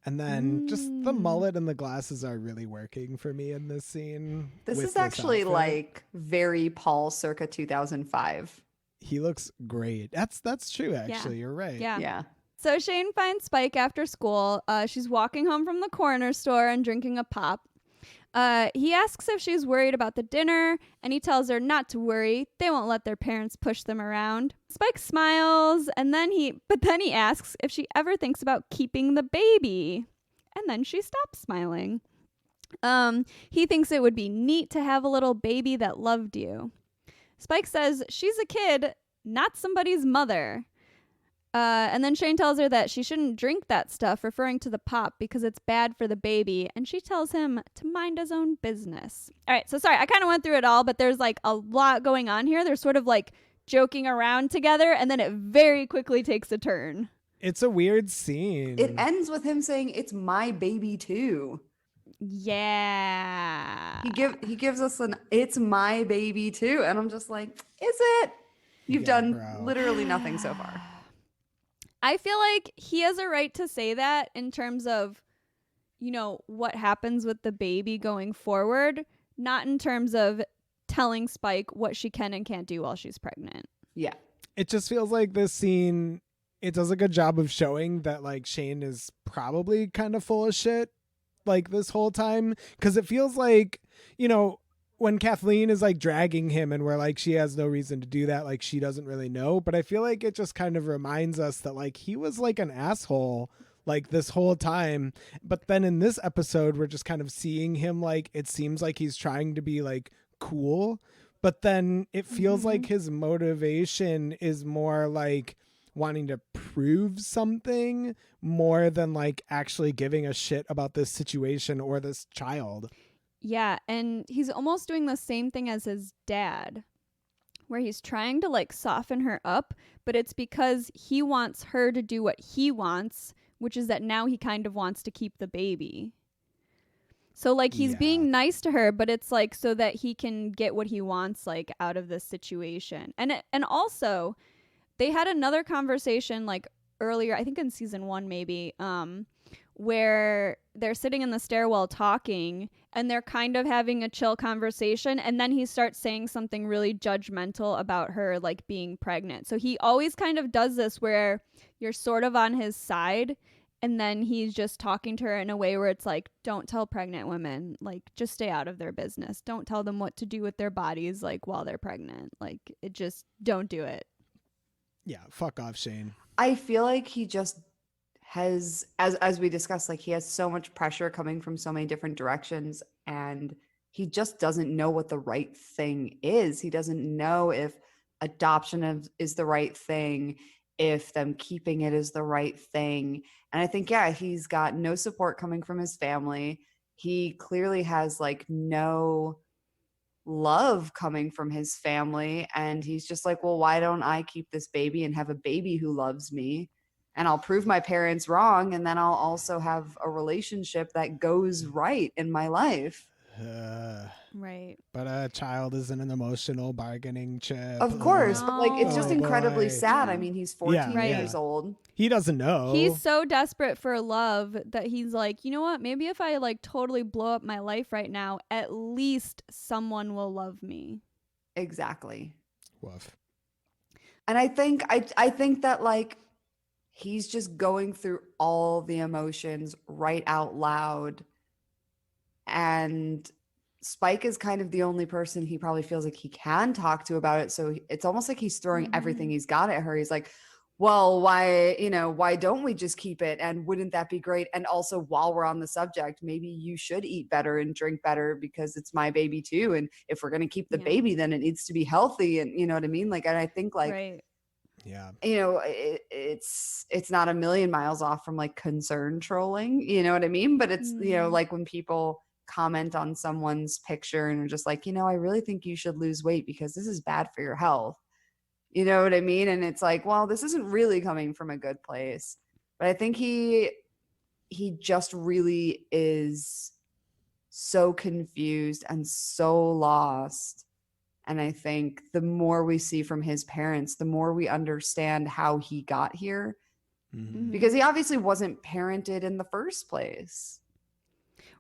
And then just the mullet and the glasses are really working for me in this scene. This with is actually outfit. like very Paul circa 2005. He looks great. That's true, actually. You're right. Yeah. Yeah. So Shane finds Spike after school. She's walking home from the corner store and drinking a pop. He asks if she's worried about the dinner, and he tells her not to worry. They won't let their parents push them around. Spike smiles, and then he asks if she ever thinks about keeping the baby, and then she stops smiling. He thinks it would be neat to have a little baby that loved you. Spike says she's a kid, not somebody's mother. And then Shane tells her that she shouldn't drink that stuff, referring to the pop, because it's bad for the baby. And she tells him to mind his own business. All right, so sorry, I kind of went through it all, but there's like a lot going on here. They're sort of like joking around together, and then it very quickly takes a turn. It's a weird scene. It ends with him saying, "It's my baby too." Yeah. He gives us an "It's my baby too," and I'm just like, "Is it? You've Yeah, done bro. literally nothing so far." I feel like he has a right to say that in terms of, what happens with the baby going forward, not in terms of telling Spike what she can and can't do while she's pregnant. Yeah. It just feels like this scene, it does a good job of showing that like Shane is probably kind of full of shit like this whole time. Cause it feels like, when Kathleen is like dragging him and we're like, she has no reason to do that. Like she doesn't really know. But I feel like it just kind of reminds us that like he was like an asshole like this whole time. But then in this episode, we're just kind of seeing him like, it seems like he's trying to be like cool. But then it feels like his motivation is more like wanting to prove something more than like actually giving a shit about this situation or this child. Yeah, and he's almost doing the same thing as his dad, where he's trying to like soften her up, but it's because he wants her to do what he wants, which is that now he kind of wants to keep the baby. So like he's being nice to her, but it's like so that he can get what he wants like out of this situation. And also they had another conversation like earlier, I think in season 1 maybe, where they're sitting in the stairwell talking and they're kind of having a chill conversation, and then he starts saying something really judgmental about her like being pregnant. So he always kind of does this where you're sort of on his side, and then he's just talking to her in a way where it's like, don't tell pregnant women, like just stay out of their business. Don't tell them what to do with their bodies like while they're pregnant. Like it just don't do it. Yeah, fuck off, Shane. I feel like he just has, as we discussed, like he has so much pressure coming from so many different directions, and he just doesn't know what the right thing is. He doesn't know if adoption is the right thing, if them keeping it is the right thing. And I think, he's got no support coming from his family. He clearly has like no love coming from his family, and he's just like, well, why don't I keep this baby and have a baby who loves me, and I'll prove my parents wrong, and then I'll also have a relationship that goes right in my life. Right. But a child isn't an emotional bargaining chip. Of course, but like it's just Oh, incredibly boy. sad. I mean, he's 14 Right. years old. He doesn't know. He's so desperate for love that he's like, you know what? Maybe if I like totally blow up my life right now, at least someone will love me. Exactly. Woof. And I think that like he's just going through all the emotions right out loud And Spike is kind of the only person he probably feels like he can talk to about it. So it's almost like he's throwing everything he's got at her. He's like, well, why don't we just keep it? And wouldn't that be great? And also, while we're on the subject, maybe you should eat better and drink better because it's my baby too. And if we're going to keep the baby, then it needs to be healthy. And you know what I mean? Like, and I think like, yeah, you know, it's not a million miles off from like concern trolling, you know what I mean? But it's, you know, like when people comment on someone's picture and are just like, you know, I really think you should lose weight because this is bad for your health. You know what I mean? And it's like, well, this isn't really coming from a good place. But I think he just really is so confused and so lost. And I think the more we see from his parents, the more we understand how he got here. Because he obviously wasn't parented in the first place.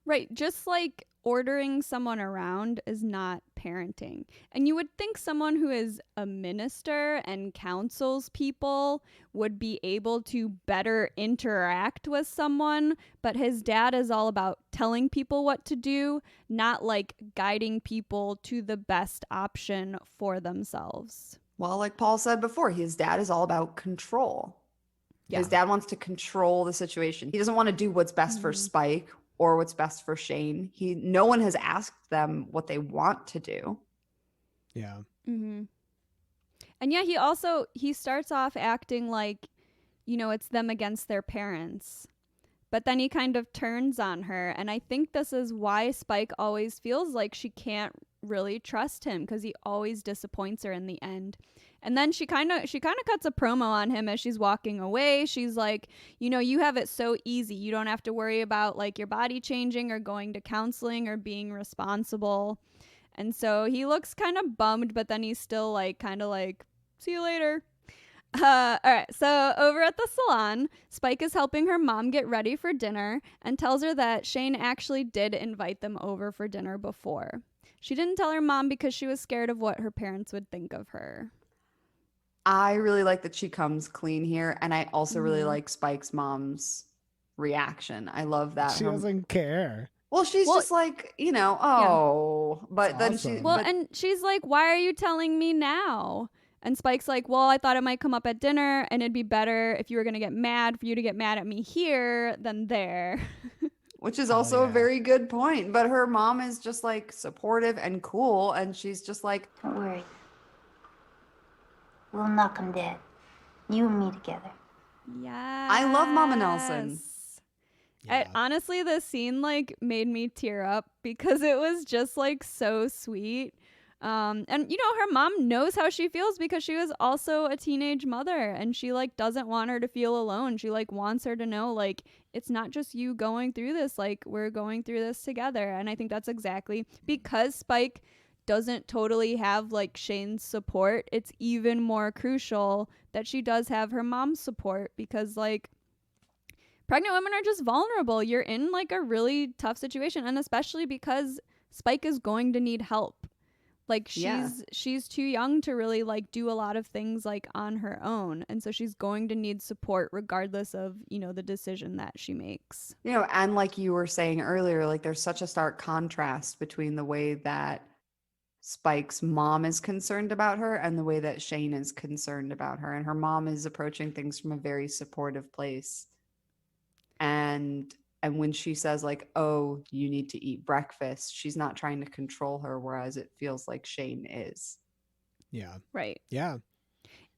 Right. Just like ordering someone around is not parenting. And you would think someone who is a minister and counsels people would be able to better interact with someone. But his dad is all about telling people what to do, not like guiding people to the best option for themselves. Well, like Paul said before, his dad is all about control. Yeah. His dad wants to control the situation. He doesn't want to do what's best for Spike or what's best for Shane. No one has asked them what they want to do. Yeah. And yeah, he starts off acting like, you know, it's them against their parents. But then he kind of turns on her. And I think this is why Spike always feels like she can't really trust him, because he always disappoints her in the end. And then she kind of cuts a promo on him as she's walking away. She's like, you know, you have it so easy. You don't have to worry about like your body changing or going to counseling or being responsible. And so he looks kind of bummed, but then he's still like kind of like, see you later. All right, so over at the salon, Spike is helping her mom get ready for dinner and tells her that Shane actually did invite them over for dinner before. She didn't tell her mom because she was scared of what her parents would think of her. I really like that she comes clean here, and I also really like Spike's mom's reaction. I love that. She doesn't care. Well, she's just like, you know, but then awesome. And she's like, why are you telling me now? And Spike's like, well, I thought it might come up at dinner, and it'd be better if you were going to get mad for you to get mad at me here than there. Which is also a very good point. But her mom is just like supportive and cool, and she's just like, don't worry. We'll knock him dead. You and me together. Yeah. I love Mama Nelson. Yeah. Honestly, this scene like made me tear up because it was just like so sweet. And you know, her mom knows how she feels because she was also a teenage mother, and she like doesn't want her to feel alone. She like wants her to know like it's not just you going through this, like we're going through this together. And I think that's exactly because Spike doesn't totally have like Shane's support. It's even more crucial that she does have her mom's support, because like pregnant women are just vulnerable. You're in like a really tough situation, and especially because Spike is going to need help. Like she's too young to really like do a lot of things like on her own, and so she's going to need support regardless of, you know, the decision that she makes. you know, and like you were saying earlier, like there's such a stark contrast between the way that Spike's mom is concerned about her and the way that Shane is concerned about her. And her mom is approaching things from a very supportive place. And when she says like, oh, you need to eat breakfast, she's not trying to control her, whereas it feels like Shane is. Yeah. Right. Yeah.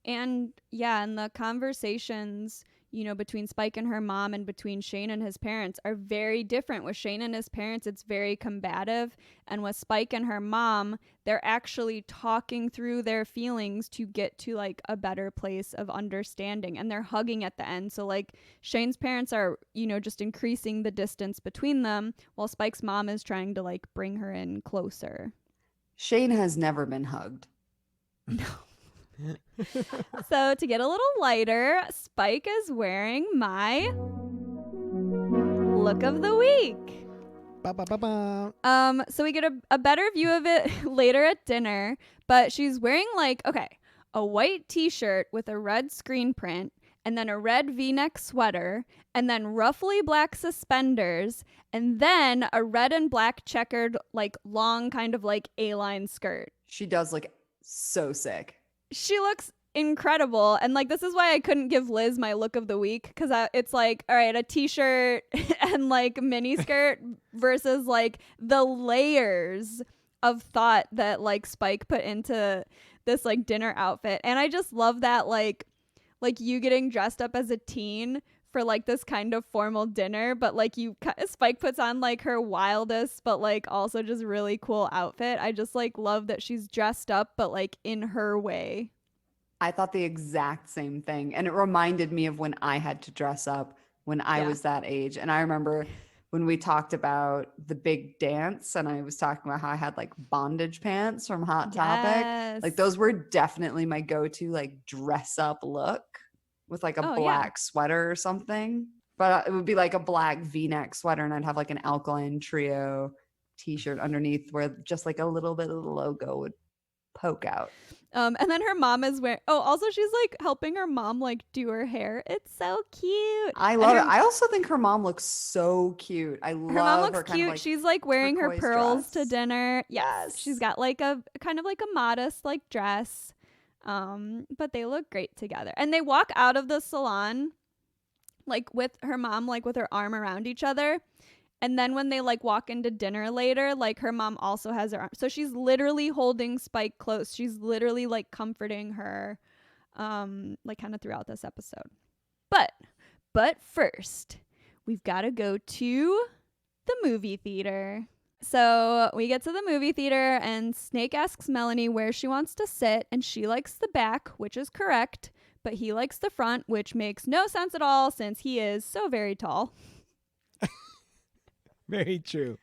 And yeah, and the conversations, you know, between Spike and her mom and between Shane and his parents are very different. With Shane and his parents, it's very combative. And with Spike and her mom, they're actually talking through their feelings to get to like a better place of understanding. And they're hugging at the end. So like Shane's parents are, you know, just increasing the distance between them, while Spike's mom is trying to like bring her in closer. Shane has never been hugged. No. So to get a little lighter, Spike is wearing my look of the week. So we get a better view of it later at dinner, but she's wearing like, okay, a white t-shirt with a red screen print and then a red V-neck sweater, and then roughly black suspenders, and then a red and black checkered, like long kind of like A-line skirt. She does look so sick. She looks incredible. And like, this is why I couldn't give Liz my look of the week, because it's like, all right, a t-shirt and like mini skirt versus like the layers of thought that like Spike put into this like dinner outfit. And I just love that like you getting dressed up as a teen for like this kind of formal dinner, but like Spike puts on like her wildest but like also just really cool outfit. I just like love that she's dressed up but like in her way. I thought the exact same thing, and it reminded me of when I had to dress up when I was that age. And I remember when we talked about the big dance, and I was talking about how I had like bondage pants from Hot Topic. Like those were definitely my go-to like dress up look with like a black sweater or something. But it would be like a black V-neck sweater, and I'd have like an Alkaline Trio t-shirt underneath where just like a little bit of the logo would poke out. And then her mom is wearing, also she's like helping her mom like do her hair. It's so cute. I love it. I also think her mom looks so cute. I love her mom looks kind cute. of like she's like wearing her pearls dress. to dinner. Yes. She's got like a kind of like a modest like dress. But they look great together. And they walk out of the salon like with her mom, like with her arm around each other. And then when they like walk into dinner later, like her mom also has her arm. So she's literally holding Spike close. She's literally like comforting her, like kind of throughout this episode. But first, we've got to go to the movie theater. So we get to the movie theater and Snake asks Melanie where she wants to sit, and she likes the back, which is correct, but he likes the front, which makes no sense at all since he is so very tall. Very true.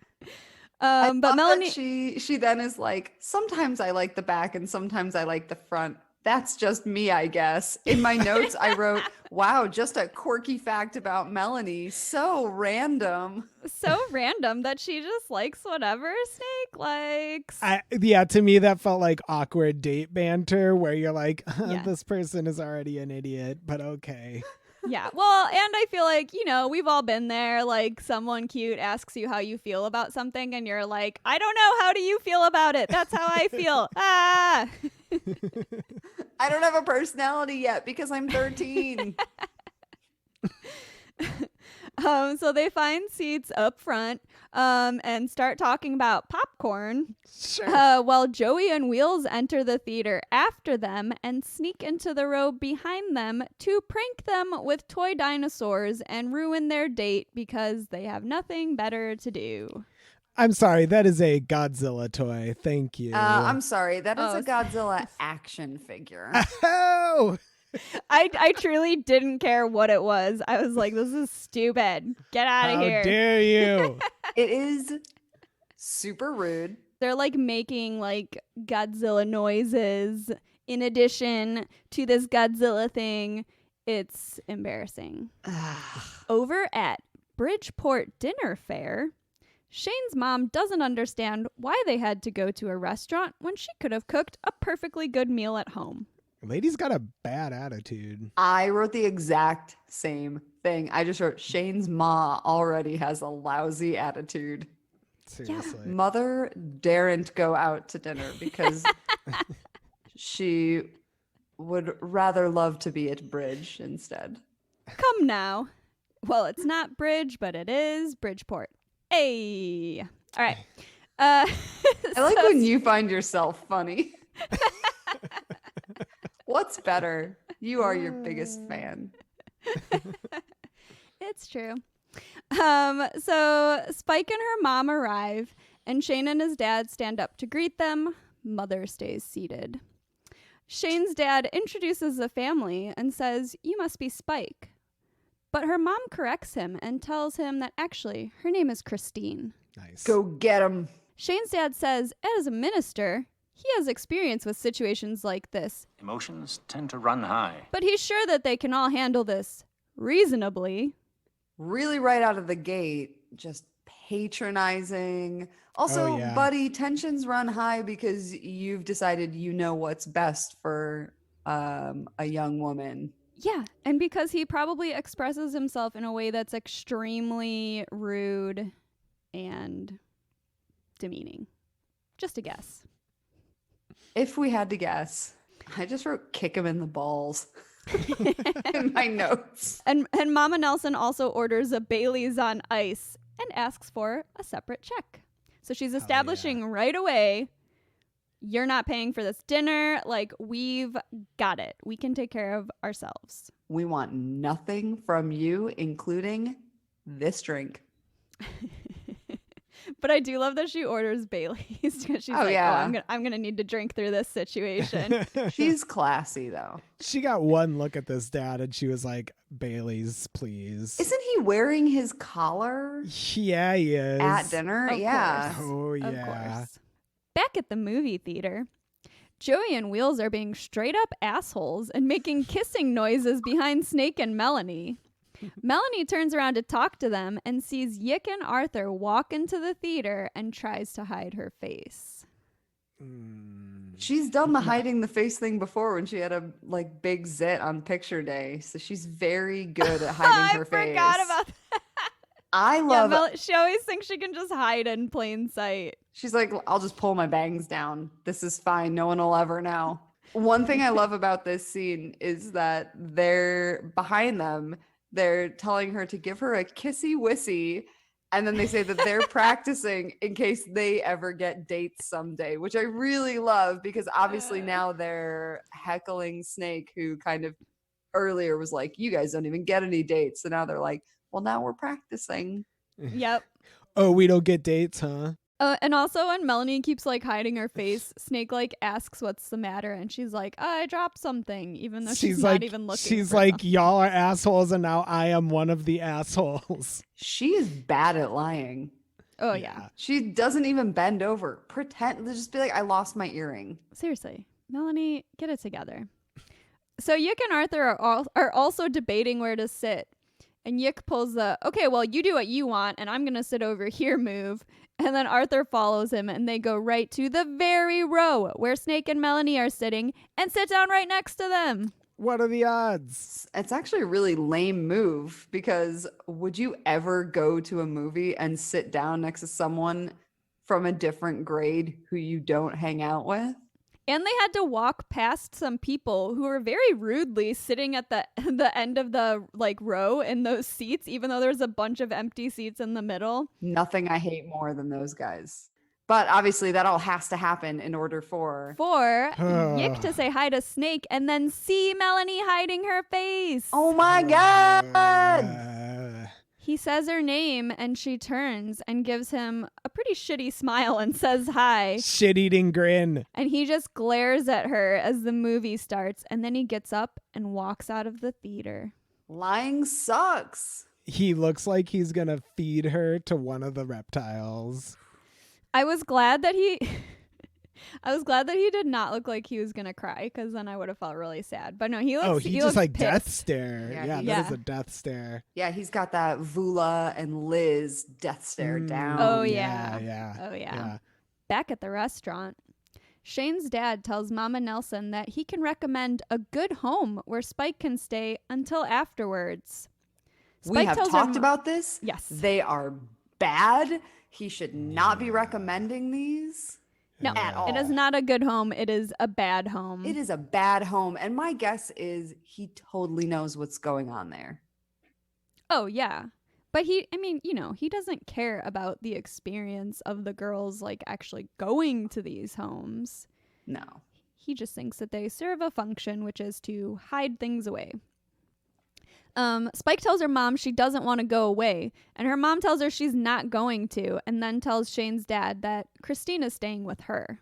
But Melanie, she then is like, sometimes I like the back and sometimes I like the front. That's just me, I guess. In my notes, I wrote, wow, just a quirky fact about Melanie. So random. So random that she just likes whatever Snake likes. To me, that felt like awkward date banter where you're like, this person is already an idiot, but okay. Yeah, well, and I feel like, we've all been there. Like, someone cute asks you how you feel about something, and you're like, I don't know. How do you feel about it? That's how I feel. Ah! I don't have a personality yet because I'm 13. So they find seats up front and start talking about popcorn. Sure. While Joey and Wheels enter the theater after them and sneak into the row behind them to prank them with toy dinosaurs and ruin their date because they have nothing better to do. I'm sorry, that is a Godzilla toy. Thank you. I'm sorry, that is a Godzilla action figure. Oh! I truly didn't care what it was. I was like, this is stupid. Get out of here. How dare you? It is super rude. They're like making like Godzilla noises in addition to this Godzilla thing. It's embarrassing. Over at Bridgeport Dinner Fair, Shane's mom doesn't understand why they had to go to a restaurant when she could have cooked a perfectly good meal at home. Lady's got a bad attitude. I wrote the exact same thing. I just wrote, Shane's ma already has a lousy attitude. Seriously. Yeah. Mother daren't go out to dinner because she would rather love to be at Bridge instead. Come now. Well, it's not Bridge, but it is Bridgeport. Hey. All right. I like when you find yourself funny. What's better? You are your biggest fan. It's true. So Spike and her mom arrive, and Shane and his dad stand up to greet them. Mother stays seated. Shane's dad introduces the family and says, "You must be Spike." But her mom corrects him and tells him that actually her name is Christine. Nice. Go get him. Shane's dad says, as a minister, he has experience with situations like this. Emotions tend to run high. But he's sure that they can all handle this reasonably. Really right out of the gate, just patronizing. Also, buddy, tensions run high because you've decided you know what's best for a young woman. Yeah, and because he probably expresses himself in a way that's extremely rude and demeaning. Just a guess. If we had to guess, I just wrote kick him in the balls in my notes. And Mama Nelson also orders a Bailey's on ice and asks for a separate check. So she's establishing right away, you're not paying for this dinner. Like, we've got it. We can take care of ourselves. We want nothing from you, including this drink. But I do love that she orders Bailey's because she's I'm gonna need to drink through this situation. She's classy though. She got one look at this dad and she was like, Bailey's, please. Isn't he wearing his collar? Yeah, he is. At dinner? Of Yeah. course. Oh, Of yeah. course. Back at the movie theater, Joey and Wheels are being straight up assholes and making kissing noises behind Snake and Melanie. Melanie turns around to talk to them and sees Yick and Arthur walk into the theater and tries to hide her face. She's done the hiding the face thing before when she had a big zit on picture day. So she's very good at hiding her face. I forgot about that. I love it. She always thinks she can just hide in plain sight. She's like, I'll just pull my bangs down. This is fine. No one will ever know. One thing I love about this scene is that they're behind them. They're telling her to give her a kissy wissy. And then they say that they're practicing in case they ever get dates someday, which I really love because obviously now they're heckling Snake, who kind of earlier was like, you guys don't even get any dates. So now they're like, well, now we're practicing. Yep. Oh, we don't get dates, huh? And also when Melanie keeps hiding her face, Snake asks what's the matter, and she's like, I dropped something, even though she's not even looking. She's for like, something. y'all are assholes, and now I am one of the assholes. She is bad at lying. Oh yeah. She doesn't even bend over. Pretend to just be like, I lost my earring. Seriously, Melanie, get it together. So Yick and Arthur are also debating where to sit. And Yick pulls the, okay, well, you do what you want, and I'm going to sit over here move. And then Arthur follows him, and they go right to the very row where Snake and Melanie are sitting and sit down right next to them. What are the odds? It's actually a really lame move because would you ever go to a movie and sit down next to someone from a different grade who you don't hang out with? And they had to walk past some people who were very rudely sitting at the end of the row in those seats, even though there's a bunch of empty seats in the middle. Nothing I hate more than those guys. But obviously that all has to happen in order for Yick to say hi to Snake and then see Melanie hiding her face. Oh my God! He says her name and she turns and gives him a pretty shitty smile and says hi. Shit-eating grin. And he just glares at her as the movie starts, and then he gets up and walks out of the theater. Lying sucks. He looks like he's gonna feed her to one of the reptiles. I was glad that he did not look like he was gonna cry, because then I would have felt really sad. But no, he looks. Oh, he just looks death pissed. stare. Yeah, That is a death stare. Yeah, he's got that Vula and Liz death stare down. Oh yeah. Yeah. Oh yeah. Back at the restaurant, Shane's dad tells Mama Nelson that he can recommend a good home where Spike can stay until afterwards. We have tells talked him- about this. Yes. They are bad. He should not be recommending these. No, at all. It is not a good home. It is a bad home. It is a bad home. And my guess is he totally knows what's going on there. Oh, yeah. But he doesn't care about the experience of the girls actually going to these homes. No. He just thinks that they serve a function, which is to hide things away. Spike tells her mom she doesn't want to go away, and her mom tells her she's not going to, and then tells Shane's dad that Christina's staying with her.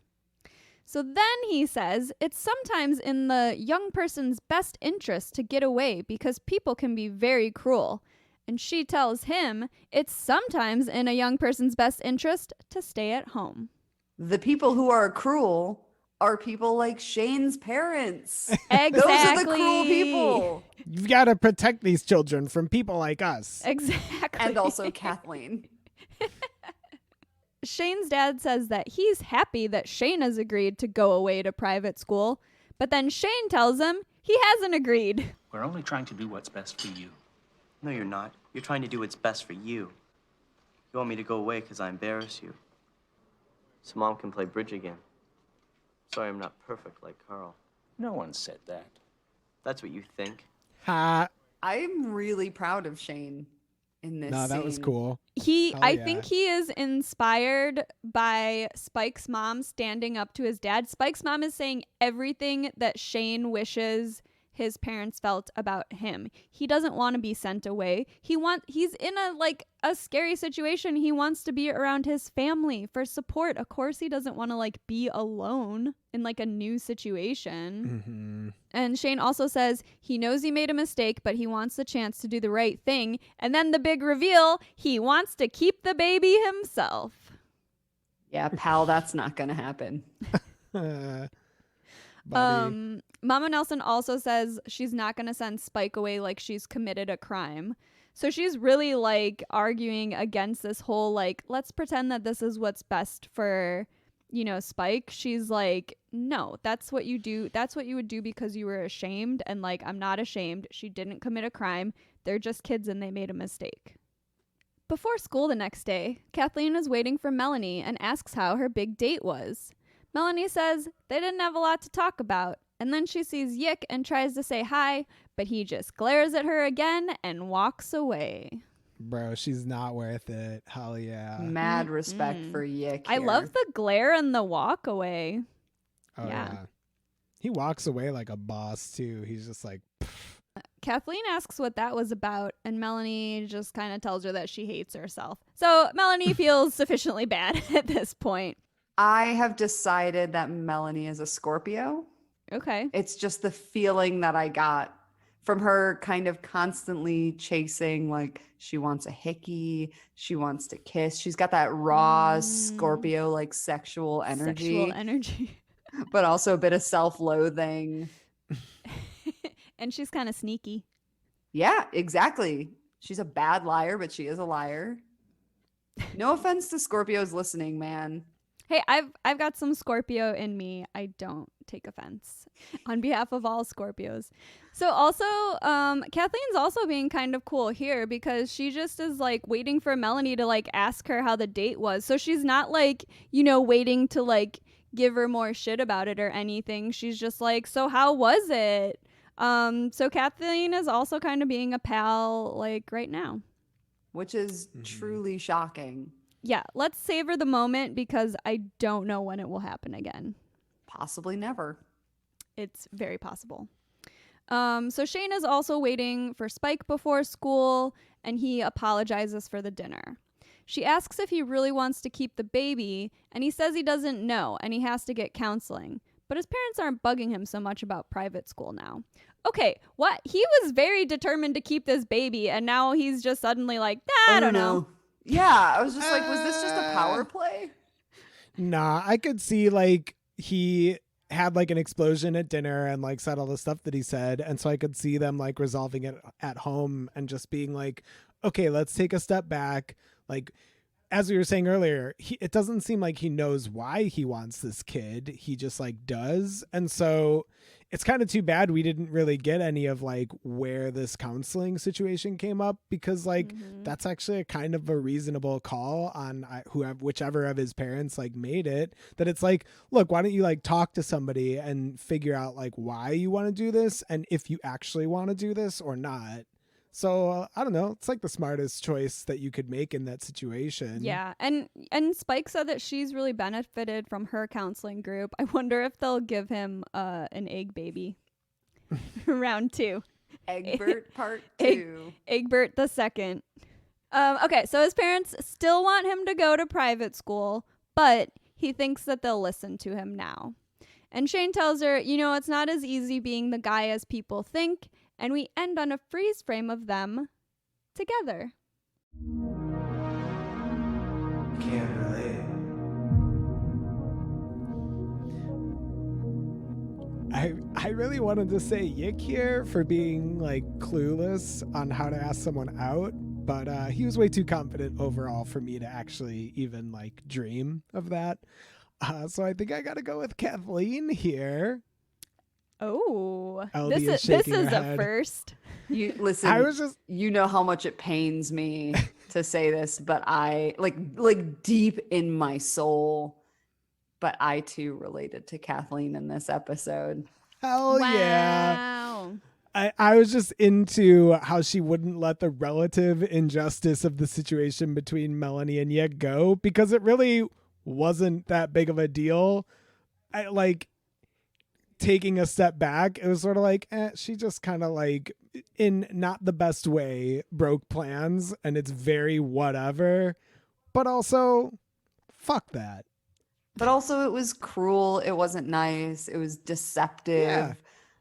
So then he says it's sometimes in the young person's best interest to get away because people can be very cruel. And she tells him it's sometimes in a young person's best interest to stay at home. The people who are cruel are people like Shane's parents. Exactly. Those are the cruel people. You've got to protect these children from people like us. Exactly. And also Kathleen. Shane's dad says that he's happy that Shane has agreed to go away to private school, But then Shane tells him he hasn't agreed. We're only trying to do what's best for you. No, you're not. You're trying to do what's best for you. You want me to go away because I embarrass you. So Mom can play bridge again. Sorry I'm not perfect like Carl. No one said that. That's what you think. Ha. I'm really proud of Shane in this No, that was scene. cool. I yeah. think he is inspired by Spike's mom standing up to his dad. Spike's mom is saying everything that Shane wishes his parents felt about him. He doesn't want to be sent away. He's in a scary situation. He wants to be around his family for support. Of course he doesn't want to be alone in a new situation. Mm-hmm. And Shane also says he knows he made a mistake, but he wants the chance to do the right thing. And then the big reveal, he wants to keep the baby himself. Yeah, pal, that's not going to happen. Buddy. Mama Nelson also says she's not going to send Spike away like she's committed a crime. So she's really arguing against this whole let's pretend that this is what's best for, Spike. She's like, no, that's what you do. That's what you would do because you were ashamed. And I'm not ashamed. She didn't commit a crime. They're just kids and they made a mistake. Before school the next day, Kathleen is waiting for Melanie and asks how her big date was. Melanie says they didn't have a lot to talk about, and then she sees Yick and tries to say hi, but he just glares at her again and walks away. Bro, she's not worth it. Hell yeah. Mad respect for Yick I here. love the glare and the walk away. Oh, Yeah. yeah. He walks away like a boss, too. He's just like, pff. Kathleen asks what that was about, and Melanie just kind of tells her that she hates herself. So Melanie feels sufficiently bad at this point. I have decided that Melanie is a Scorpio. Okay. It's just the feeling that I got from her kind of constantly chasing, she wants a hickey, she wants to kiss. She's got that raw Scorpio, sexual energy. But also a bit of self-loathing. And she's kind of sneaky. Yeah, exactly. She's a bad liar, but she is a liar. No offense to Scorpios listening, man. Hey, I've got some Scorpio in me. I don't take offense on behalf of all Scorpios. So also, Kathleen's also being kind of cool here because she just is waiting for Melanie to ask her how the date was. So she's not waiting to give her more shit about it or anything. She's just so how was it? So Kathleen is also kind of being a pal right now. Which is truly shocking. Yeah, let's savor the moment because I don't know when it will happen again. Possibly never. It's very possible. So Shane is also waiting for Spike before school, and he apologizes for the dinner. She asks if he really wants to keep the baby, and he says he doesn't know, and he has to get counseling. But his parents aren't bugging him so much about private school now. Okay, what? He was very determined to keep this baby, and now he's just suddenly I don't know. Yeah, I was just was this just a power play? Nah, I could see he had an explosion at dinner and said all the stuff that he said. And so I could see them resolving it at home and just being okay, let's take a step back. As we were saying earlier, it doesn't seem like he knows why he wants this kid. He just does. And so it's kind of too bad we didn't really get any of where this counseling situation came up because that's actually a kind of a reasonable call on whichever of his parents made it, that it's look, why don't you talk to somebody and figure out why you want to do this and if you actually want to do this or not. So I don't know. It's the smartest choice that you could make in that situation. Yeah, and Spike said that she's really benefited from her counseling group. I wonder if they'll give him an egg baby. Round 2. Egbert part 2. Egbert the second. Okay, so his parents still want him to go to private school, but he thinks that they'll listen to him now. And Shane tells her, it's not as easy being the guy as people think. And we end on a freeze frame of them together. Can't relate. I really wanted to say Yick here for being clueless on how to ask someone out, but he was way too confident overall for me to actually even dream of that. So I think I gotta go with Kathleen here. Oh, LD this is is shaking her a head. first. You listen. I was just You know how much it pains me to say this, but I like deep in my soul. But I too related to Kathleen in this episode. hell yeah. Wow. I was just into how she wouldn't let the relative injustice of the situation between Melanie and Yick go, because it really wasn't that big of a deal. I like taking a step back. It was sort of like, she just kind of like in not the best way broke plans, and it's very whatever, but also fuck that. But also it was cruel. It wasn't nice. It was deceptive. Yeah.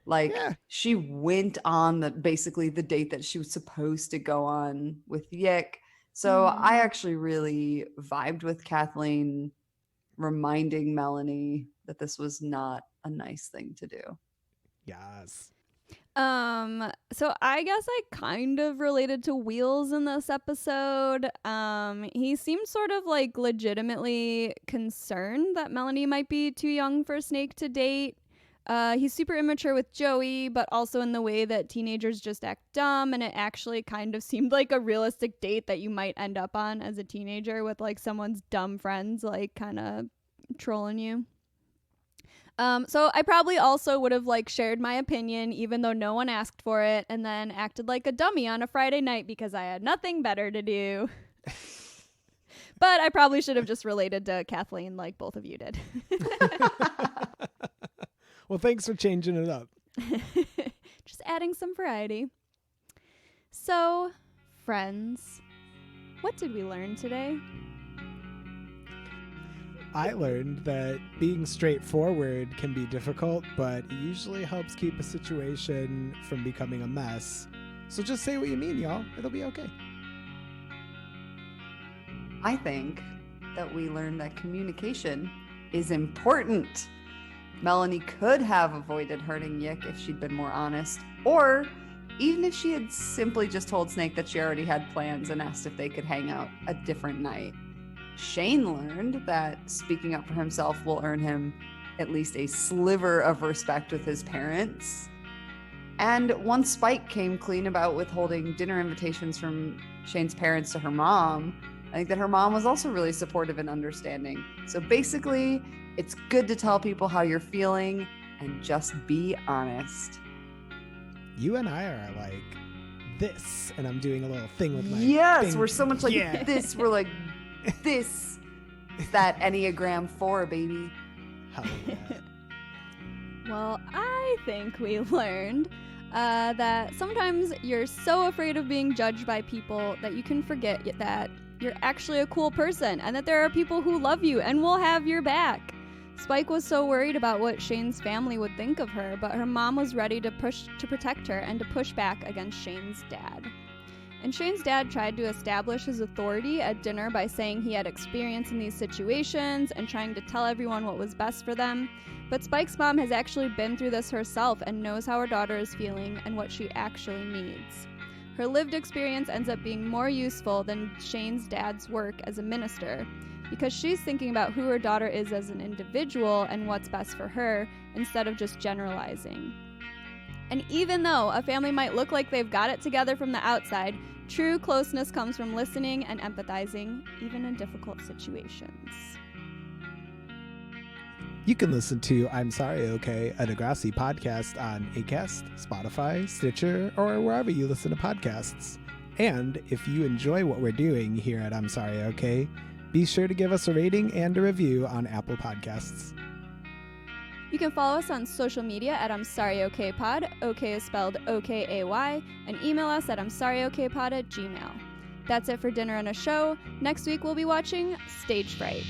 Like Yeah. she went on basically the date that she was supposed to go on with Yick. So I actually really vibed with Kathleen reminding Melanie that this was not a nice thing to do. Yes. So I guess I kind of related to Wheels in this episode. He seemed sort of like legitimately concerned that Melanie might be too young for Snake to date. He's super immature with Joey, but also in the way that teenagers just act dumb, and it actually kind of seemed like a realistic date that you might end up on as a teenager with like someone's dumb friends like kind of trolling you. So I probably also would have like shared my opinion even though no one asked for it, and then acted like a dummy on a Friday night because I had nothing better to do. But I probably should have just related to Kathleen like both of you did. Well, thanks for changing it up. Just adding some variety. So, friends, what did we learn today? I learned that being straightforward can be difficult, but it usually helps keep a situation from becoming a mess. So just say what you mean, y'all. It'll be okay. I think that we learned that communication is important. Melanie could have avoided hurting Yick if she'd been more honest, or even if she had simply just told Snake that she already had plans and asked if they could hang out a different night. Shane learned that speaking up for himself will earn him at least a sliver of respect with his parents. And once Spike came clean about withholding dinner invitations from Shane's parents to her mom, I think that her mom was also really supportive and understanding. So basically, it's good to tell people how you're feeling and just be honest. You and I are like this, and I'm doing a little thing with my Yes, thing. we're so much like Yeah. this. We're like this. It's that Enneagram 4, baby. Hell yeah. Well, I think we learned that sometimes you're so afraid of being judged by people that you can forget that you're actually a cool person and that there are people who love you and will have your back. Spike was so worried about what Shane's family would think of her, but her mom was ready to protect her and to push back against Shane's dad. And Shane's dad tried to establish his authority at dinner by saying he had experience in these situations and trying to tell everyone what was best for them. But Spike's mom has actually been through this herself and knows how her daughter is feeling and what she actually needs. Her lived experience ends up being more useful than Shane's dad's work as a minister, because she's thinking about who her daughter is as an individual and what's best for her instead of just generalizing. And even though a family might look like they've got it together from the outside, true closeness comes from listening and empathizing, even in difficult situations. You can listen to I'm Sorry, Okay, a Degrassi podcast on Acast, Spotify, Stitcher, or wherever you listen to podcasts. And if you enjoy what we're doing here at I'm Sorry, Okay, be sure to give us a rating and a review on Apple Podcasts. You can follow us on social media at I'm Sorry Okay Pod, OK is spelled O-K-A-Y, and email us at I'mSorryOkPod@gmail.com. That's it for Dinner and a Show. Next week we'll be watching Stage Fright.